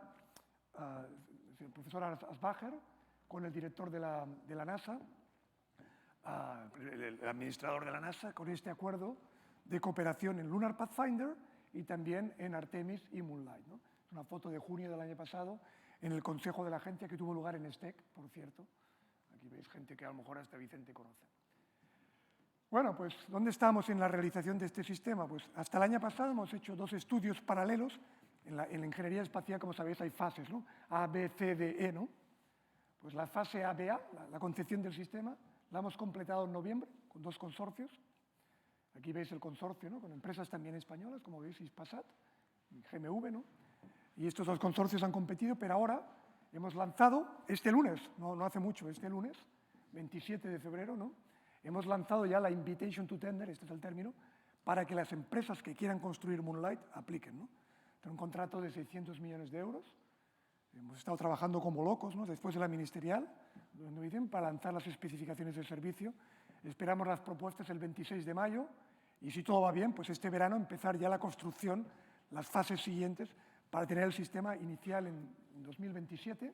el profesor Asbacher, con el director de la NASA, el administrador de la NASA, con este acuerdo de cooperación en Lunar Pathfinder y también en Artemis y Moonlight, ¿no? Es una foto de junio del año pasado en el Consejo de la Agencia que tuvo lugar en STEC, por cierto. Aquí veis gente que a lo mejor hasta Vicente conoce. Bueno, pues, ¿dónde estamos en la realización de este sistema? Pues hasta el año pasado hemos hecho 2 estudios paralelos. En la ingeniería espacial, como sabéis, hay fases, ¿no? A, B, C, D, E, ¿no? Pues la fase ABA, la concepción del sistema, la hemos completado en noviembre con 2 consorcios. Aquí veis el consorcio, ¿no?, con empresas también españolas, como veis, Hispasat y GMV, ¿no? Y estos 2 consorcios han competido, pero ahora hemos lanzado, este lunes, no hace mucho, este lunes, 27 de febrero, ¿no?, hemos lanzado ya la Invitation to Tender, este es el término, para que las empresas que quieran construir Moonlight apliquen, ¿no? Tiene un contrato de 600 millones de euros. Hemos estado trabajando como locos, ¿no?, después de la ministerial, donde dicen, para lanzar las especificaciones del servicio. Esperamos las propuestas el 26 de mayo y, si todo va bien, pues este verano empezar ya la construcción, las fases siguientes, para tener el sistema inicial en 2027,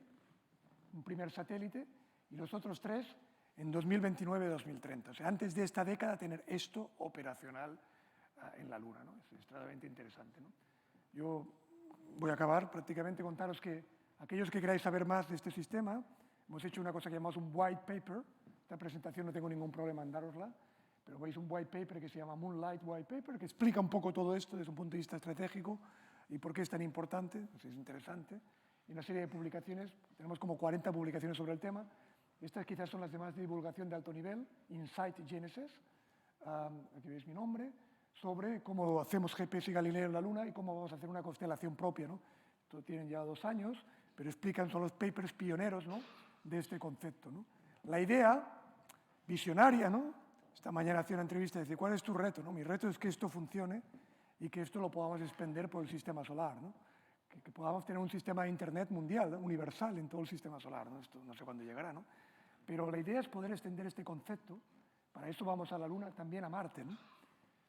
un primer satélite, y los otros 3 en 2029-2030. O sea, antes de esta década tener esto operacional en la Luna, ¿no? Es extremadamente interesante, ¿no? Yo voy a acabar prácticamente contaros que aquellos que queráis saber más de este sistema, hemos hecho una cosa que llamamos un white paper. Esta presentación no tengo ningún problema en dárosla, pero veis un white paper que se llama Moonlight White Paper, que explica un poco todo esto desde un punto de vista estratégico y por qué es tan importante, pues es interesante. Y una serie de publicaciones, tenemos como 40 publicaciones sobre el tema. Estas quizás son las demás de divulgación de alto nivel, Insight Genesis, aquí veis mi nombre, sobre cómo hacemos GPS y Galileo en la Luna y cómo vamos a hacer una constelación propia, ¿no? Esto tienen ya 2 años, pero explican, son los papers pioneros, ¿no?, de este concepto, ¿no? La idea visionaria, ¿no?, esta mañana hacía una entrevista y decía, ¿cuál es tu reto? ¿No? Mi reto es que esto funcione y que esto lo podamos extender por el sistema solar, ¿no? Que podamos tener un sistema de Internet mundial, ¿no?, universal en todo el sistema solar, ¿no? Esto no sé cuándo llegará, ¿no? Pero la idea es poder extender este concepto. Para eso vamos a la Luna, también a Marte, ¿no?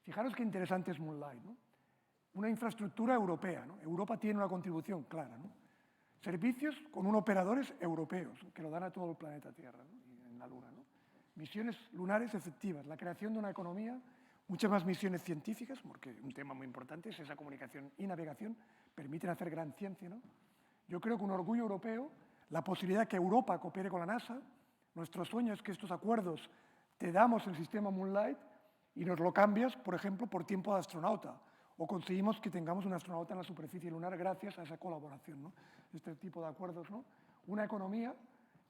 Fijaros qué interesante es Moonlight, ¿no? Una infraestructura europea, ¿no? Europa tiene una contribución clara, ¿no? Servicios con operadores europeos que lo dan a todo el planeta Tierra, ¿no?, y en la Luna, ¿no? Misiones lunares efectivas, la creación de una economía, muchas más misiones científicas, porque un tema muy importante es esa comunicación y navegación, permiten hacer gran ciencia, ¿no? Yo creo que un orgullo europeo, la posibilidad de que Europa coopere con la NASA, nuestro sueño es que estos acuerdos te damos el sistema Moonlight y nos lo cambias, por ejemplo, por tiempo de astronauta, o conseguimos que tengamos un astronauta en la superficie lunar gracias a esa colaboración, ¿no? Este tipo de acuerdos, ¿no? Una economía,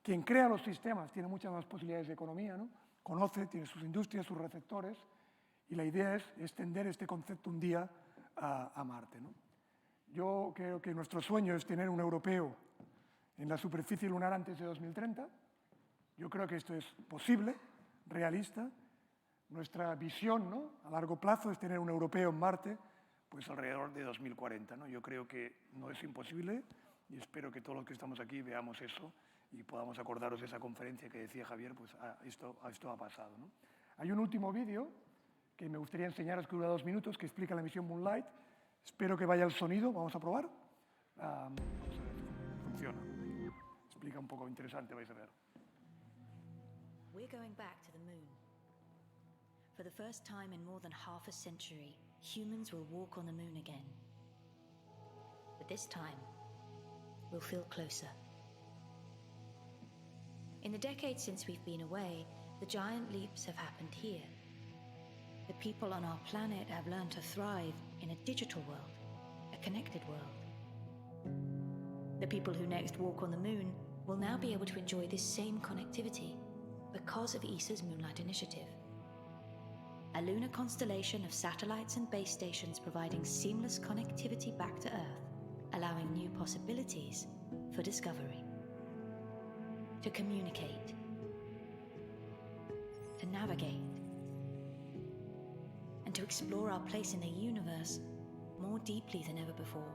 quien crea los sistemas tiene muchas más posibilidades de economía, ¿no? Conoce, tiene sus industrias, sus receptores, y la idea es extender este concepto un día a Marte, ¿no? Yo creo que nuestro sueño es tener un europeo en la superficie lunar antes de 2030. Yo creo que esto es posible, realista. Nuestra visión, ¿no?, a largo plazo es tener un europeo en Marte pues alrededor de 2040, ¿no? Yo creo que no es imposible y espero que todos los que estamos aquí veamos eso y podamos acordaros de esa conferencia que decía Javier, pues esto ha pasado, ¿no? Hay un último vídeo que me gustaría enseñaros que dura 2 minutos, que explica la misión Moonlight. Espero que vaya el sonido, vamos a probar. Vamos a ver si funciona. Explica un poco interesante, vais a ver. We're going back to the moon. For the first time in more than half a century, humans will walk on the moon again. But this time, we'll feel closer. In the decades since we've been away, the giant leaps have happened here. The people on our planet have learned to thrive in a digital world, a connected world. The people who next walk on the moon will now be able to enjoy this same connectivity because of ESA's Moonlight Initiative. A lunar constellation of satellites and base stations providing seamless connectivity back to Earth, allowing new possibilities for discovery. To communicate, to navigate, and to explore our place in the universe more deeply than ever before.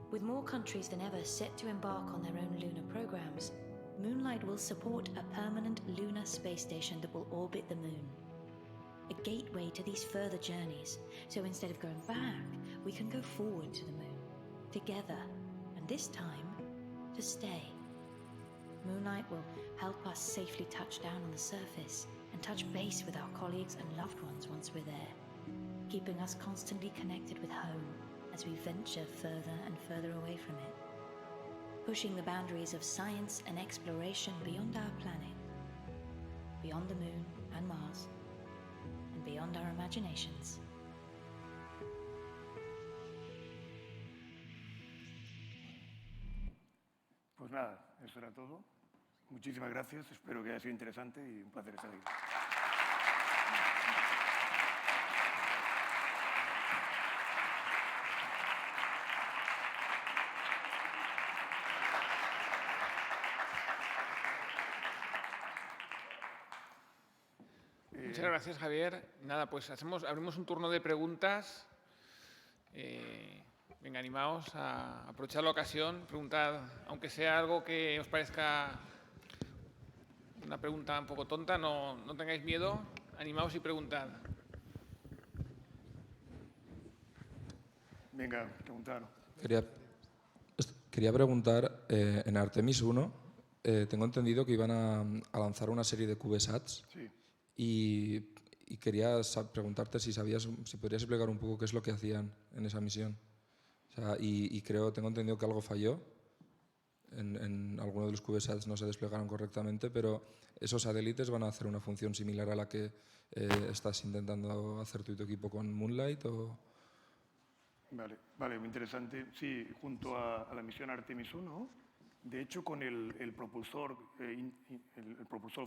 With more countries than ever set to embark on their own lunar programs, Moonlight will support a permanent lunar space station that will orbit the moon. A gateway to these further journeys, so instead of going back, we can go forward to the moon, together, and this time, to stay. Moonlight will help us safely touch down on the surface and touch base with our colleagues and loved ones once we're there, keeping us constantly connected with home as we venture further and further away from it, pushing the boundaries of science and exploration beyond our planet, beyond the moon and Mars, and beyond our imaginations. Pues nada, eso era todo. Muchísimas gracias, espero que haya sido interesante y un placer estar aquí. Muchas gracias, Javier. Nada, pues abrimos un turno de preguntas. Venga, animaos a aprovechar la ocasión, preguntad, aunque sea algo que os parezca una pregunta un poco tonta, no tengáis miedo, animaos y preguntad. Venga, preguntar. Quería preguntar, en Artemis 1 tengo entendido que iban a lanzar una serie de CubeSats. Sí. Y quería preguntarte si podrías explicar un poco qué es lo que hacían en esa misión. O sea, tengo entendido que algo falló. En alguno de los CubeSats no se desplegaron correctamente, pero ¿esos satélites van a hacer una función similar a la que estás intentando hacer tú y tu equipo con Moonlight? Vale, muy interesante. Sí, junto a la misión Artemis 1, de hecho con el propulsor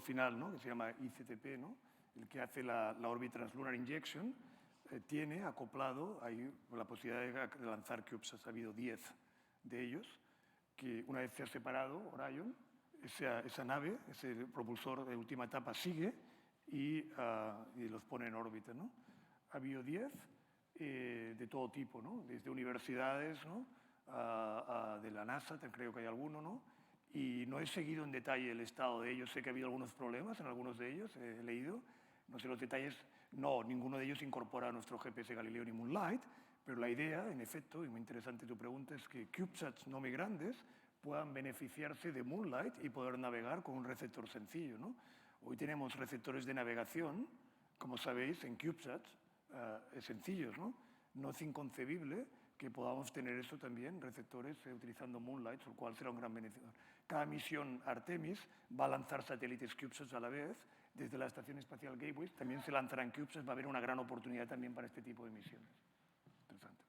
final, ¿no?, que se llama ICTP, ¿no?, el que hace la Orbit Translunar Injection, tiene acoplado ahí la posibilidad de lanzar CubeSats. Ha habido 10 de ellos, que una vez se ha separado Orion, esa nave, ese propulsor de última etapa sigue y los pone en órbita, ¿no? Ha habido 10 de todo tipo, ¿no?, desde universidades, ¿no?, de la NASA, creo que hay alguno, ¿no? Y no he seguido en detalle el estado de ellos. Sé que ha habido algunos problemas en algunos de ellos, he leído. No sé los detalles. No, ninguno de ellos incorpora nuestro GPS Galileo ni Moonlight, pero la idea, en efecto, y muy interesante tu pregunta, es que CubeSats no muy grandes puedan beneficiarse de Moonlight y poder navegar con un receptor sencillo, ¿no? Hoy tenemos receptores de navegación, como sabéis, en CubeSats sencillos, ¿no? No es inconcebible que podamos tener eso también, receptores utilizando Moonlight, lo cual será un gran beneficio. Cada misión Artemis va a lanzar satélites CubeSats a la vez. Desde la Estación Espacial Gateway también se lanzarán CubeSats. Va a haber una gran oportunidad también para este tipo de misiones. Interesante.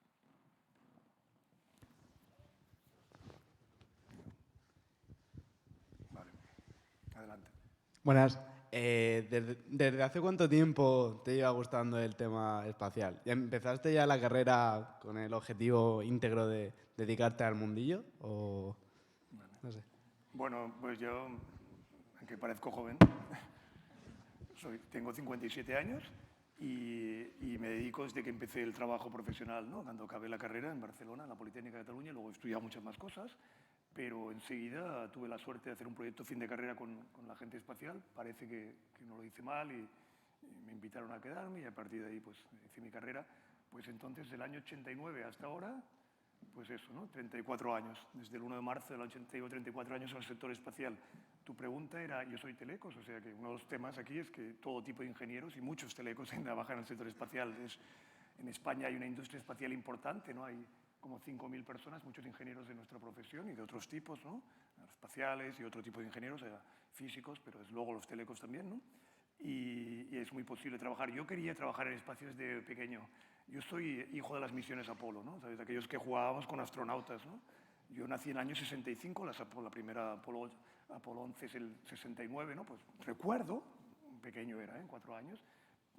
Vale, adelante. Buenas. ¿Desde hace cuánto tiempo te iba gustando el tema espacial? ¿Empezaste ya la carrera con el objetivo íntegro de dedicarte al mundillo? O no sé. Bueno, pues yo, aunque parezco joven, tengo 57 años y me dedico desde que empecé el trabajo profesional, ¿no?, cuando acabé la carrera en Barcelona, en la Politécnica de Cataluña. Luego he estudiado muchas más cosas, pero enseguida tuve la suerte de hacer un proyecto fin de carrera con la agencia espacial. Parece que no lo hice mal y me invitaron a quedarme y a partir de ahí pues hice mi carrera. Pues entonces, del año 89 hasta ahora, pues eso, ¿no? 34 años. Desde el 1 de marzo del 80 llevo 34 años en el sector espacial. Tu pregunta era, yo soy telecos, o sea que uno de los temas aquí es que todo tipo de ingenieros y muchos telecos trabajan en el sector espacial. En España hay una industria espacial importante, ¿no? Hay como 5.000 personas, muchos ingenieros de nuestra profesión y de otros tipos, ¿no? Espaciales y otro tipo de ingenieros, físicos, pero desde luego los telecos también, ¿no? Y es muy posible trabajar. Yo quería trabajar en espacio desde pequeño. Yo soy hijo de las misiones Apolo, ¿no? ¿Sabes? Aquellos que jugábamos con astronautas, ¿no? Yo nací en el año 65, la primera Apolo 11 es el 69, ¿no? Pues recuerdo, pequeño era, 4 años,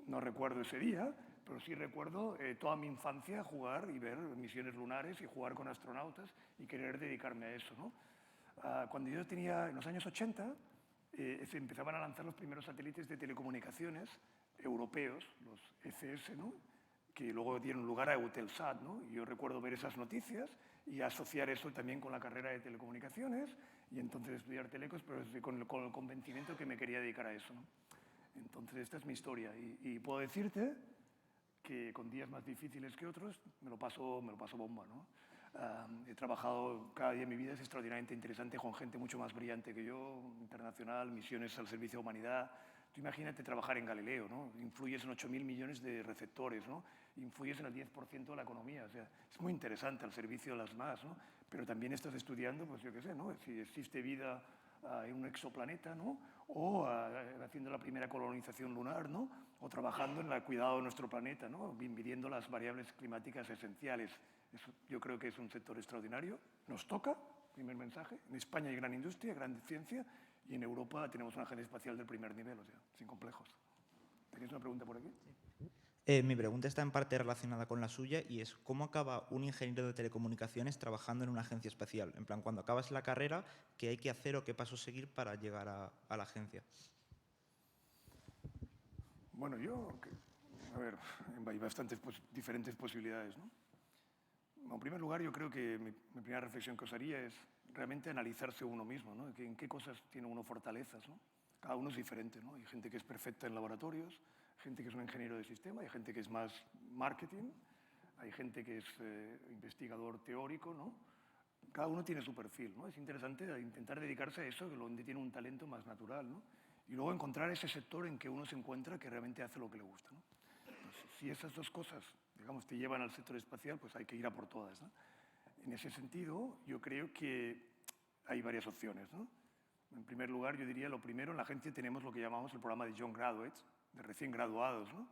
no recuerdo ese día, pero sí recuerdo toda mi infancia jugar y ver misiones lunares y jugar con astronautas y querer dedicarme a eso, ¿no? Cuando yo tenía, en los años 80, se empezaban a lanzar los primeros satélites de telecomunicaciones europeos, los ECS, ¿no? Que luego dieron lugar a Eutelsat, ¿no? Y yo recuerdo ver esas noticias y asociar eso también con la carrera de telecomunicaciones y entonces estudiar telecos, pero con el convencimiento que me quería dedicar a eso, ¿no? Entonces, esta es mi historia y puedo decirte que con días más difíciles que otros me lo paso bomba, ¿no? He trabajado cada día en mi vida, es extraordinariamente interesante con gente mucho más brillante que yo, internacional, misiones al servicio de humanidad. Tú imagínate trabajar en Galileo, ¿no? Influyes en 8.000 millones de receptores, ¿no? Influyes en el 10% de la economía, o sea, es muy interesante al servicio de las más, ¿no? Pero también estás estudiando, pues yo qué sé, ¿no? Si existe vida en un exoplaneta, ¿no? O haciendo la primera colonización lunar, ¿no? O trabajando en el cuidado de nuestro planeta, ¿no? Midiendo las variables climáticas esenciales. Eso, yo creo que es un sector extraordinario. Nos toca, primer mensaje. En España hay gran industria, gran ciencia, y en Europa tenemos una agencia espacial del primer nivel, o sea, sin complejos. ¿Tenéis una pregunta por aquí? Sí. Mi pregunta está en parte relacionada con la suya y es ¿cómo acaba un ingeniero de telecomunicaciones trabajando en una agencia espacial? En plan, cuando acabas la carrera, ¿qué hay que hacer o qué pasos seguir para llegar a la agencia? Bueno, a ver, hay bastantes diferentes posibilidades, ¿no? En primer lugar, yo creo que mi primera reflexión que os haría es realmente analizarse uno mismo, ¿no? En qué cosas tiene uno fortalezas, ¿no? Cada uno es diferente, ¿no? Hay gente que es perfecta en laboratorios, gente que es un ingeniero de sistema, hay gente que es más marketing, hay gente que es investigador teórico, ¿no? Cada uno tiene su perfil, ¿no? Es interesante intentar dedicarse a eso, donde tiene un talento más natural, ¿no? Y luego encontrar ese sector en que uno se encuentra que realmente hace lo que le gusta, ¿no? Entonces, si esas dos cosas, digamos, te llevan al sector espacial, pues hay que ir a por todas, ¿no? En ese sentido, yo creo que hay varias opciones, ¿no? En primer lugar, yo diría, lo primero, en la agencia tenemos lo que llamamos el programa de Young Graduates, de recién graduados, ¿no?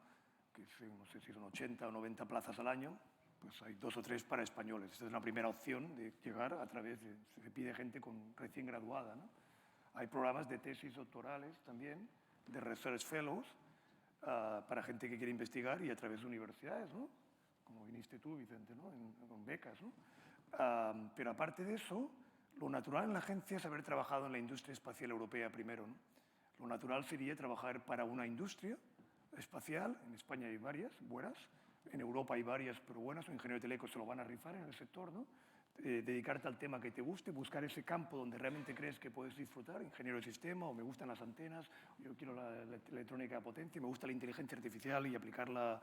Que no sé si son 80 o 90 plazas al año, pues hay 2 o 3 para españoles. Esta es la primera opción de llegar a través de... Se pide gente recién graduada, ¿no? Hay programas de tesis doctorales también, de Research Fellows, para gente que quiere investigar y a través de universidades, ¿no? Como viniste tú, Vicente, ¿no? Con becas, ¿no? Pero aparte de eso, lo natural en la agencia es haber trabajado en la industria espacial europea primero, ¿no? Lo natural sería trabajar para una industria espacial. En España hay varias buenas, en Europa hay varias pero buenas. Un ingeniero de telecos se lo van a rifar en el sector, ¿no? Dedicarte al tema que te guste, buscar ese campo donde realmente crees que puedes disfrutar, ingeniero de sistema, o me gustan las antenas, yo quiero la electrónica de potencia, me gusta la inteligencia artificial y aplicarla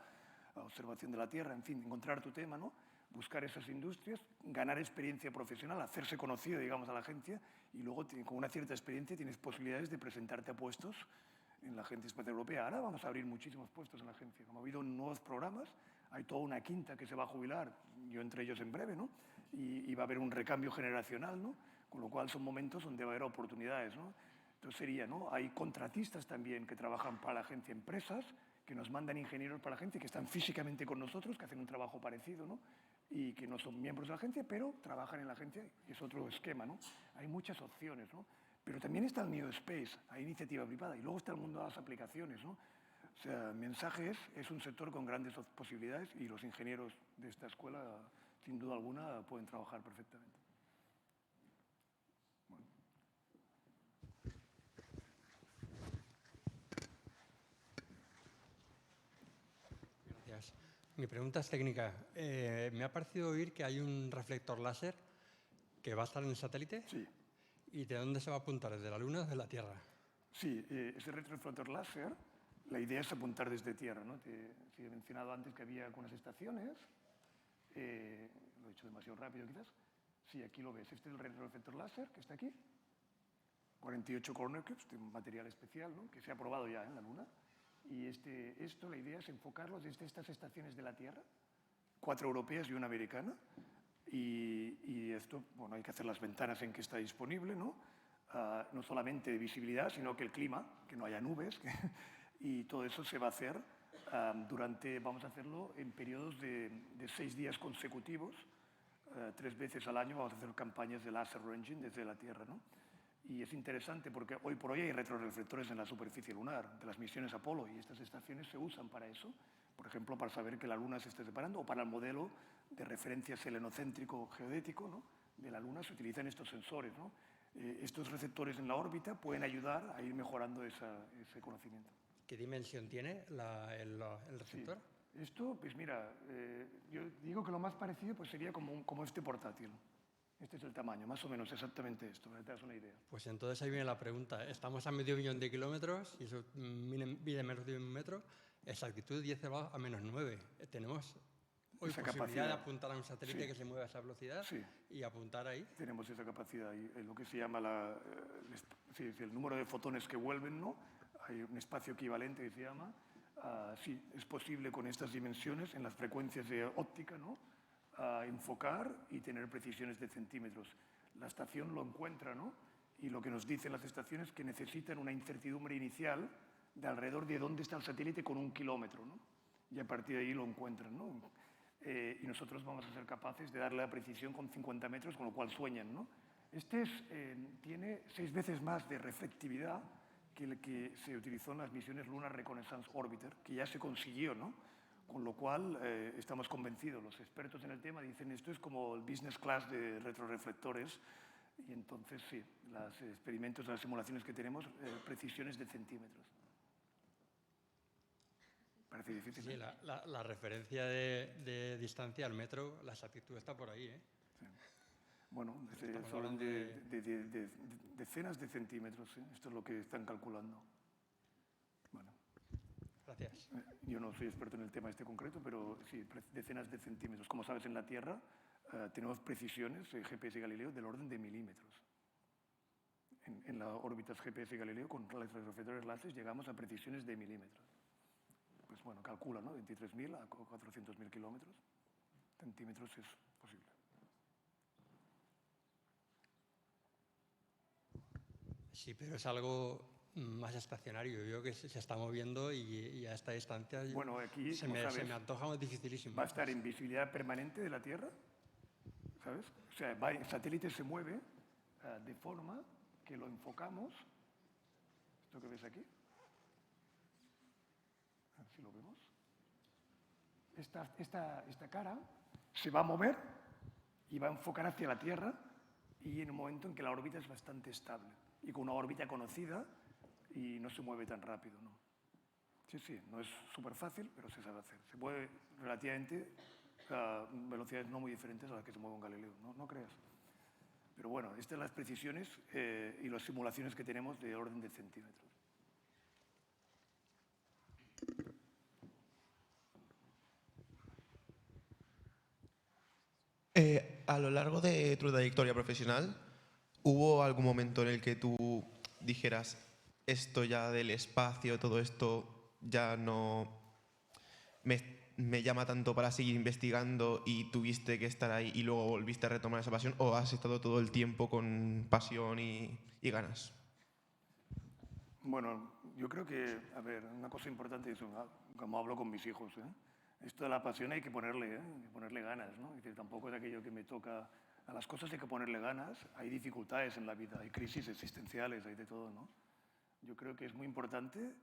a observación de la Tierra, en fin, encontrar tu tema, ¿no? Buscar esas industrias, ganar experiencia profesional, hacerse conocido, digamos, a la agencia, y luego con una cierta experiencia tienes posibilidades de presentarte a puestos en la Agencia Espacial Europea. Ahora vamos a abrir muchísimos puestos en la agencia. Como ha habido nuevos programas, hay toda una quinta que se va a jubilar, yo entre ellos en breve, ¿no? Y va a haber un recambio generacional, ¿no? Con lo cual son momentos donde va a haber oportunidades, ¿no? Entonces sería, ¿no? Hay contratistas también que trabajan para la agencia, empresas que nos mandan ingenieros para la agencia, que están físicamente con nosotros, que hacen un trabajo parecido, ¿no? Y que no son miembros de la agencia, pero trabajan en la agencia, y es otro esquema, ¿no? Hay muchas opciones, ¿no? Pero también está el New Space, hay iniciativa privada, y luego está el mundo de las aplicaciones, ¿no? O sea, mensaje es un sector con grandes posibilidades y los ingenieros de esta escuela, sin duda alguna, pueden trabajar perfectamente. Bueno. Gracias. Mi pregunta es técnica. Me ha parecido oír que hay un reflector láser que va a estar en el satélite. Sí. ¿Y de dónde se va a apuntar? ¿Desde la Luna o desde la Tierra? Sí, ese retroreflector láser, la idea es apuntar desde Tierra, ¿no? He mencionado antes que había algunas estaciones, lo he hecho demasiado rápido quizás. Sí, aquí lo ves. Este es el retroreflector láser que está aquí. 48 corner cubes, de un material especial, ¿no? Que se ha probado ya en la Luna. Y la idea es enfocarlo desde estas estaciones de la Tierra, 4 europeas y una americana. Y esto, bueno, hay que hacer las ventanas en que está disponible, ¿no? No solamente de visibilidad, sino que el clima, que no haya nubes, y todo eso se va a hacer vamos a hacerlo en periodos de 6 días consecutivos, 3 veces al año vamos a hacer campañas de laser ranging desde la Tierra, ¿no? Y es interesante porque hoy por hoy hay retroreflectores en la superficie lunar de las misiones Apolo y estas estaciones se usan para eso, por ejemplo, para saber que la Luna se está separando o para el modelo de referencia selenocéntrico geodético, ¿no? De la Luna se utilizan estos sensores, ¿no? Estos receptores en la órbita pueden ayudar a ir mejorando ese conocimiento. ¿Qué dimensión tiene el receptor? Sí. Esto, pues mira, yo digo que lo más parecido pues sería como este portátil. Este es el tamaño, más o menos exactamente esto, para que te das una idea. Pues entonces ahí viene la pregunta. Estamos a medio millón de kilómetros y eso mide menos de 1 metro. Exactitud 10 elevado a menos 9. Tenemos hoy Esa posibilidad capacidad de apuntar a un satélite sí. que se mueva a esa velocidad sí. y apuntar ahí. Tenemos esa capacidad y lo que se llama el número de fotones que vuelven, ¿no? Hay un espacio equivalente que se llama. Sí, es posible con estas dimensiones en las frecuencias de óptica, ¿no? Enfocar y tener precisiones de centímetros. La estación lo encuentra, ¿no? Y lo que nos dicen las estaciones es que necesitan una incertidumbre inicial de alrededor de dónde está el satélite con 1 kilómetro, ¿no? Y a partir de ahí lo encuentran, ¿no? Y nosotros vamos a ser capaces de darle la precisión con 50 metros, con lo cual sueñan, ¿no? Tiene 6 veces más de reflectividad que el que se utilizó en las misiones Lunar Reconnaissance Orbiter, que ya se consiguió, ¿no? Con lo cual estamos convencidos, los expertos en el tema dicen esto es como el business class de retroreflectores y entonces sí, los experimentos, las simulaciones que tenemos, precisiones de centímetros. Parece difícil. Sí, la referencia de distancia al metro, la exactitud está por ahí, ¿eh? Sí. Bueno, hablan de decenas de centímetros, ¿eh? Esto es lo que están calculando. Bueno. Gracias. Yo no soy experto en el tema este concreto, pero sí, decenas de centímetros. Como sabes, en la Tierra tenemos precisiones, GPS y Galileo, del orden de milímetros. En las órbitas GPS y Galileo, con los reflectores láser, llegamos a precisiones de milímetros. Pues bueno, calcula, ¿no? 23.000 a 400.000 kilómetros. Centímetros es posible. Sí, pero es algo más estacionario. Yo que se está moviendo y a esta distancia bueno, aquí, se me antoja dificilísimo. Va a estar en visibilidad permanente de la Tierra, ¿sabes? O sea, el satélite se mueve de forma que lo enfocamos. ¿Esto que ves aquí? A ver si lo vemos. Esta cara se va a mover y va a enfocar hacia la Tierra y en un momento en que la órbita es bastante estable y con una órbita conocida y no se mueve tan rápido, ¿no? Sí, no es súper fácil, pero se sabe hacer. Se mueve relativamente a velocidades no muy diferentes a las que se mueve un Galileo, ¿no creas? Pero bueno, estas son las precisiones y las simulaciones que tenemos de orden de centímetros. A lo largo de tu trayectoria profesional, ¿hubo algún momento en el que tú dijeras esto ya del espacio, todo esto ya no me llama tanto para seguir investigando y tuviste que estar ahí y luego volviste a retomar esa pasión, o has estado todo el tiempo con pasión y ganas? Bueno, yo creo que, a ver, una cosa importante es, como hablo con mis hijos, esto de la pasión hay que ponerle ganas, ¿no? Es decir, tampoco es aquello que me toca. A las cosas hay que ponerle ganas, hay dificultades en la vida, hay crisis existenciales, hay de todo, ¿no? Yo creo que es muy importante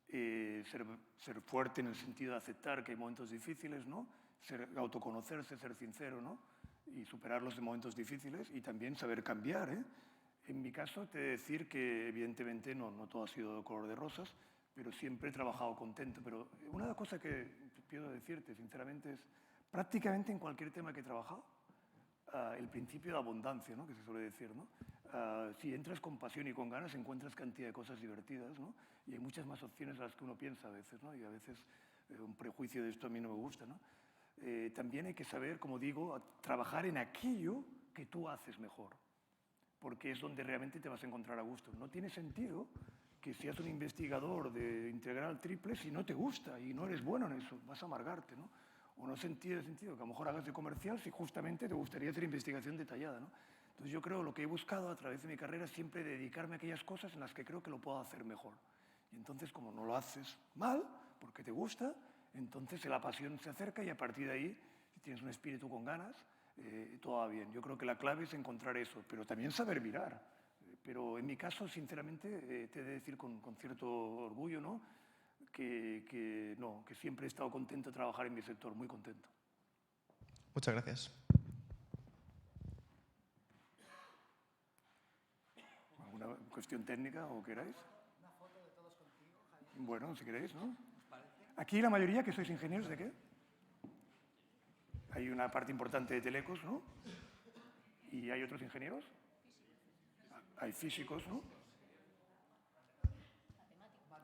ser fuerte en el sentido de aceptar que hay momentos difíciles, ¿no? Autoconocerse, ser sincero, ¿no? Y superar los momentos difíciles y también saber cambiar, ¿eh? En mi caso, te he de decir que evidentemente no todo ha sido color de rosas, pero siempre he trabajado contento. Pero una cosa que quiero decirte, sinceramente, es prácticamente en cualquier tema que he trabajado, el principio de abundancia, ¿no? Que se suele decir, ¿no? Si entras con pasión y con ganas, encuentras cantidad de cosas divertidas, ¿no? Y hay muchas más opciones a las que uno piensa a veces, ¿no? Y a veces un prejuicio de esto a mí no me gusta, ¿no? También hay que saber, como digo, trabajar en aquello que tú haces mejor, porque es donde realmente te vas a encontrar a gusto. No tiene sentido que seas un investigador de integral triple si no te gusta y no eres bueno en eso, vas a amargarte, ¿no? O no tiene sentido que a lo mejor hagas de comercial si justamente te gustaría hacer investigación detallada, ¿no? Entonces yo creo lo que he buscado a través de mi carrera es siempre dedicarme a aquellas cosas en las que creo que lo puedo hacer mejor. Y entonces como no lo haces mal, porque te gusta, entonces la pasión se acerca y a partir de ahí, si tienes un espíritu con ganas, todo va bien. Yo creo que la clave es encontrar eso, pero también saber mirar. Pero en mi caso, sinceramente, te he de decir con cierto orgullo, ¿no? Que siempre he estado contento de trabajar en mi sector, muy contento. Muchas gracias. ¿Alguna cuestión técnica o queráis? Una foto de todos contigo, Javier. Bueno, si queréis, ¿no? Aquí la mayoría que sois ingenieros, ¿de qué? Hay una parte importante de telecos, ¿no? ¿Y hay otros ingenieros? Hay físicos, ¿no?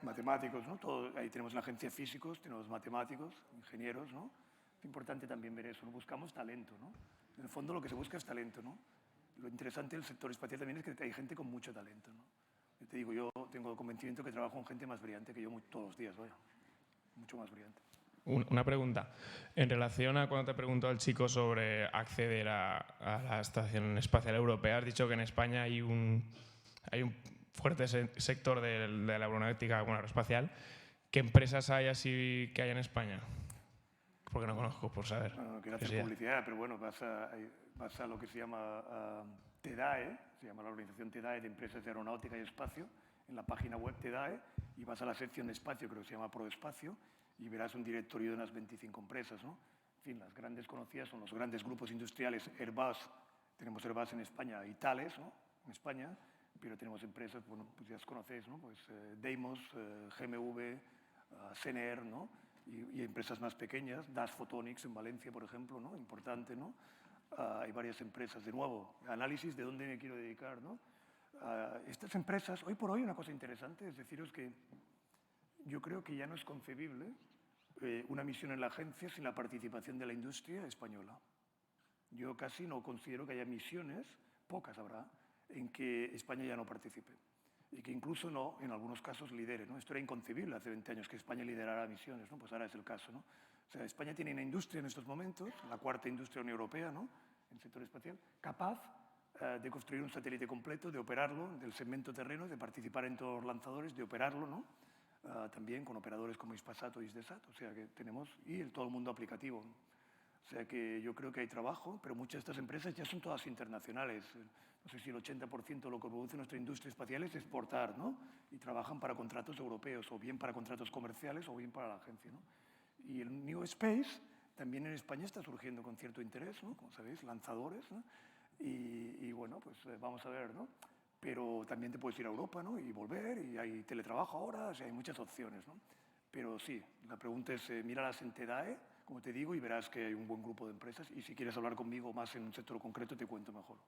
Matemáticos, ¿no? Ahí tenemos la agencia de físicos, tenemos matemáticos, ingenieros, ¿no? Es importante también ver eso, ¿no? Buscamos talento, ¿no? En el fondo lo que se busca es talento, ¿no? Lo interesante del sector espacial también es que hay gente con mucho talento, ¿no? Yo te digo, yo tengo el convencimiento que trabajo con gente más brillante que yo todos los días, vaya. Mucho más brillante. Una pregunta. En relación a cuando te preguntó el chico sobre acceder a la Estación Espacial Europea, has dicho que en España hay un fuerte sector de la aeronáutica aeroespacial. ¿Qué empresas hay así que hay en España? Porque no conozco, por saber. No quiero hacer publicidad, pero bueno, vas a lo que se llama TEDAE, se llama la organización TEDAE de Empresas de Aeronáutica y Espacio, en la página web TEDAE, y vas a la sección de espacio, creo que se llama ProEspacio, y verás un directorio de unas 25 empresas, ¿no? En fin, las grandes conocidas son los grandes grupos industriales Airbus, tenemos Airbus en España, y Thales, ¿no? En España, pero tenemos empresas, bueno, pues ya os conocéis, ¿no? Pues Deimos, GMV, Sener, ¿no? Y empresas más pequeñas, Das Photonics en Valencia, por ejemplo, ¿no? Importante, ¿no? Hay varias empresas. De nuevo, análisis de dónde me quiero dedicar, ¿no? Estas empresas, hoy por hoy una cosa interesante es deciros que yo creo que ya no es concebible una misión en la agencia sin la participación de la industria española. Yo casi no considero que haya misiones, pocas habrá, en que España ya no participe y que incluso no, en algunos casos, lidere, ¿no? Esto era inconcebible hace 20 años que España liderara misiones, ¿no? Pues ahora es el caso, ¿no? O sea, España tiene una industria en estos momentos, la cuarta industria de la Unión Europea, ¿no? En el sector espacial, capaz de construir un satélite completo, de operarlo, del segmento terreno, de participar en todos los lanzadores, de operarlo, ¿no? También con operadores como Hispasat o Hisdesat, o sea que tenemos, y todo el mundo aplicativo. O sea que yo creo que hay trabajo, pero muchas de estas empresas ya son todas internacionales. No sé si el 80% de lo que produce nuestra industria espacial es exportar, ¿no? Y trabajan para contratos europeos, o bien para contratos comerciales, o bien para la agencia, ¿no? Y el New Space también en España está surgiendo con cierto interés, ¿no? Como sabéis, lanzadores, ¿no? Y bueno, pues vamos a ver, ¿no? Pero también te puedes ir a Europa, ¿no? Y volver, y hay teletrabajo ahora, o sea, hay muchas opciones, ¿no? Pero sí, la pregunta es, míralas en TEDAE, como te digo, y verás que hay un buen grupo de empresas, y si quieres hablar conmigo más en un sector concreto, te cuento mejor.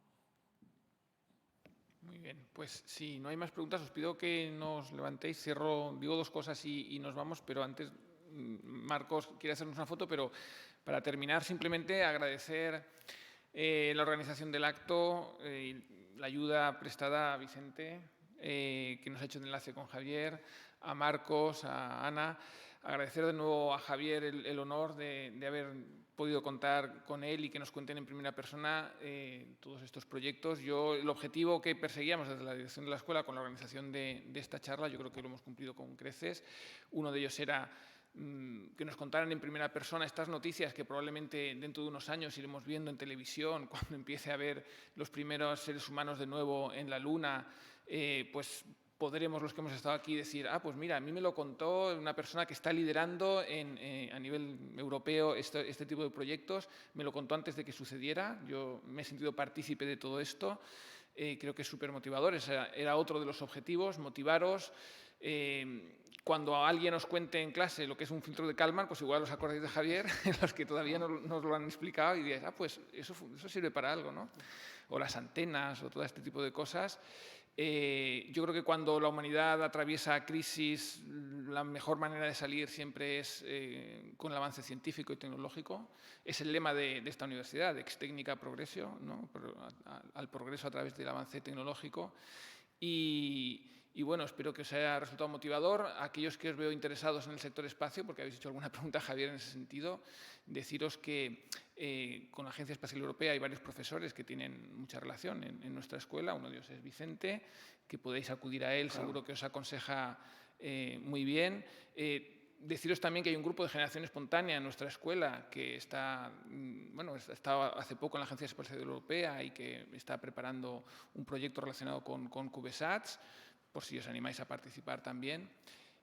Muy bien, pues si no hay más preguntas, os pido que nos levantéis, digo dos cosas y nos vamos, pero antes Marcos quiere hacernos una foto, pero para terminar simplemente agradecer la organización del acto, la ayuda prestada a Vicente, que nos ha hecho el enlace con Javier, a Marcos, a Ana. Agradecer de nuevo a Javier el honor de haber podido contar con él y que nos cuenten en primera persona todos estos proyectos. El objetivo que perseguíamos desde la dirección de la escuela con la organización de esta charla, yo creo que lo hemos cumplido con creces. Uno de ellos era que nos contaran en primera persona estas noticias que probablemente dentro de unos años iremos viendo en televisión cuando empiece a haber los primeros seres humanos de nuevo en la Luna, pues podremos los que hemos estado aquí decir, pues mira, a mí me lo contó una persona que está liderando a nivel europeo este tipo de proyectos, me lo contó antes de que sucediera, yo me he sentido partícipe de todo esto, creo que es súper motivador, era otro de los objetivos, motivaros, cuando alguien os cuente en clase lo que es un filtro de Kalman, pues igual os acordáis de Javier, los que todavía no os lo han explicado y diréis, pues eso sirve para algo, ¿no? O las antenas o todo este tipo de cosas. Yo creo que cuando la humanidad atraviesa crisis, la mejor manera de salir siempre es con el avance científico y tecnológico. Es el lema de esta universidad, de Ex Technica Progressio, ¿no? Al progreso a través del avance tecnológico. Y bueno, espero que os haya resultado motivador. Aquellos que os veo interesados en el sector espacio, porque habéis hecho alguna pregunta, Javier, en ese sentido, deciros que con la Agencia Espacial Europea hay varios profesores que tienen mucha relación en nuestra escuela. Uno de ellos es Vicente, que podéis acudir a él, seguro que os aconseja muy bien. Deciros también que hay un grupo de generación espontánea en nuestra escuela que está hace poco en la Agencia Espacial Europea y que está preparando un proyecto relacionado con CubeSats, por si os animáis a participar también.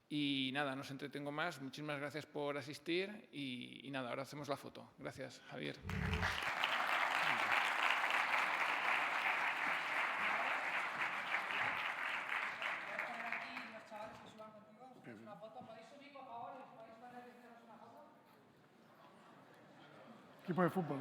Y nada, no os entretengo más. Muchísimas gracias por asistir y nada, ahora hacemos la foto. Gracias, Javier. Equipo de fútbol.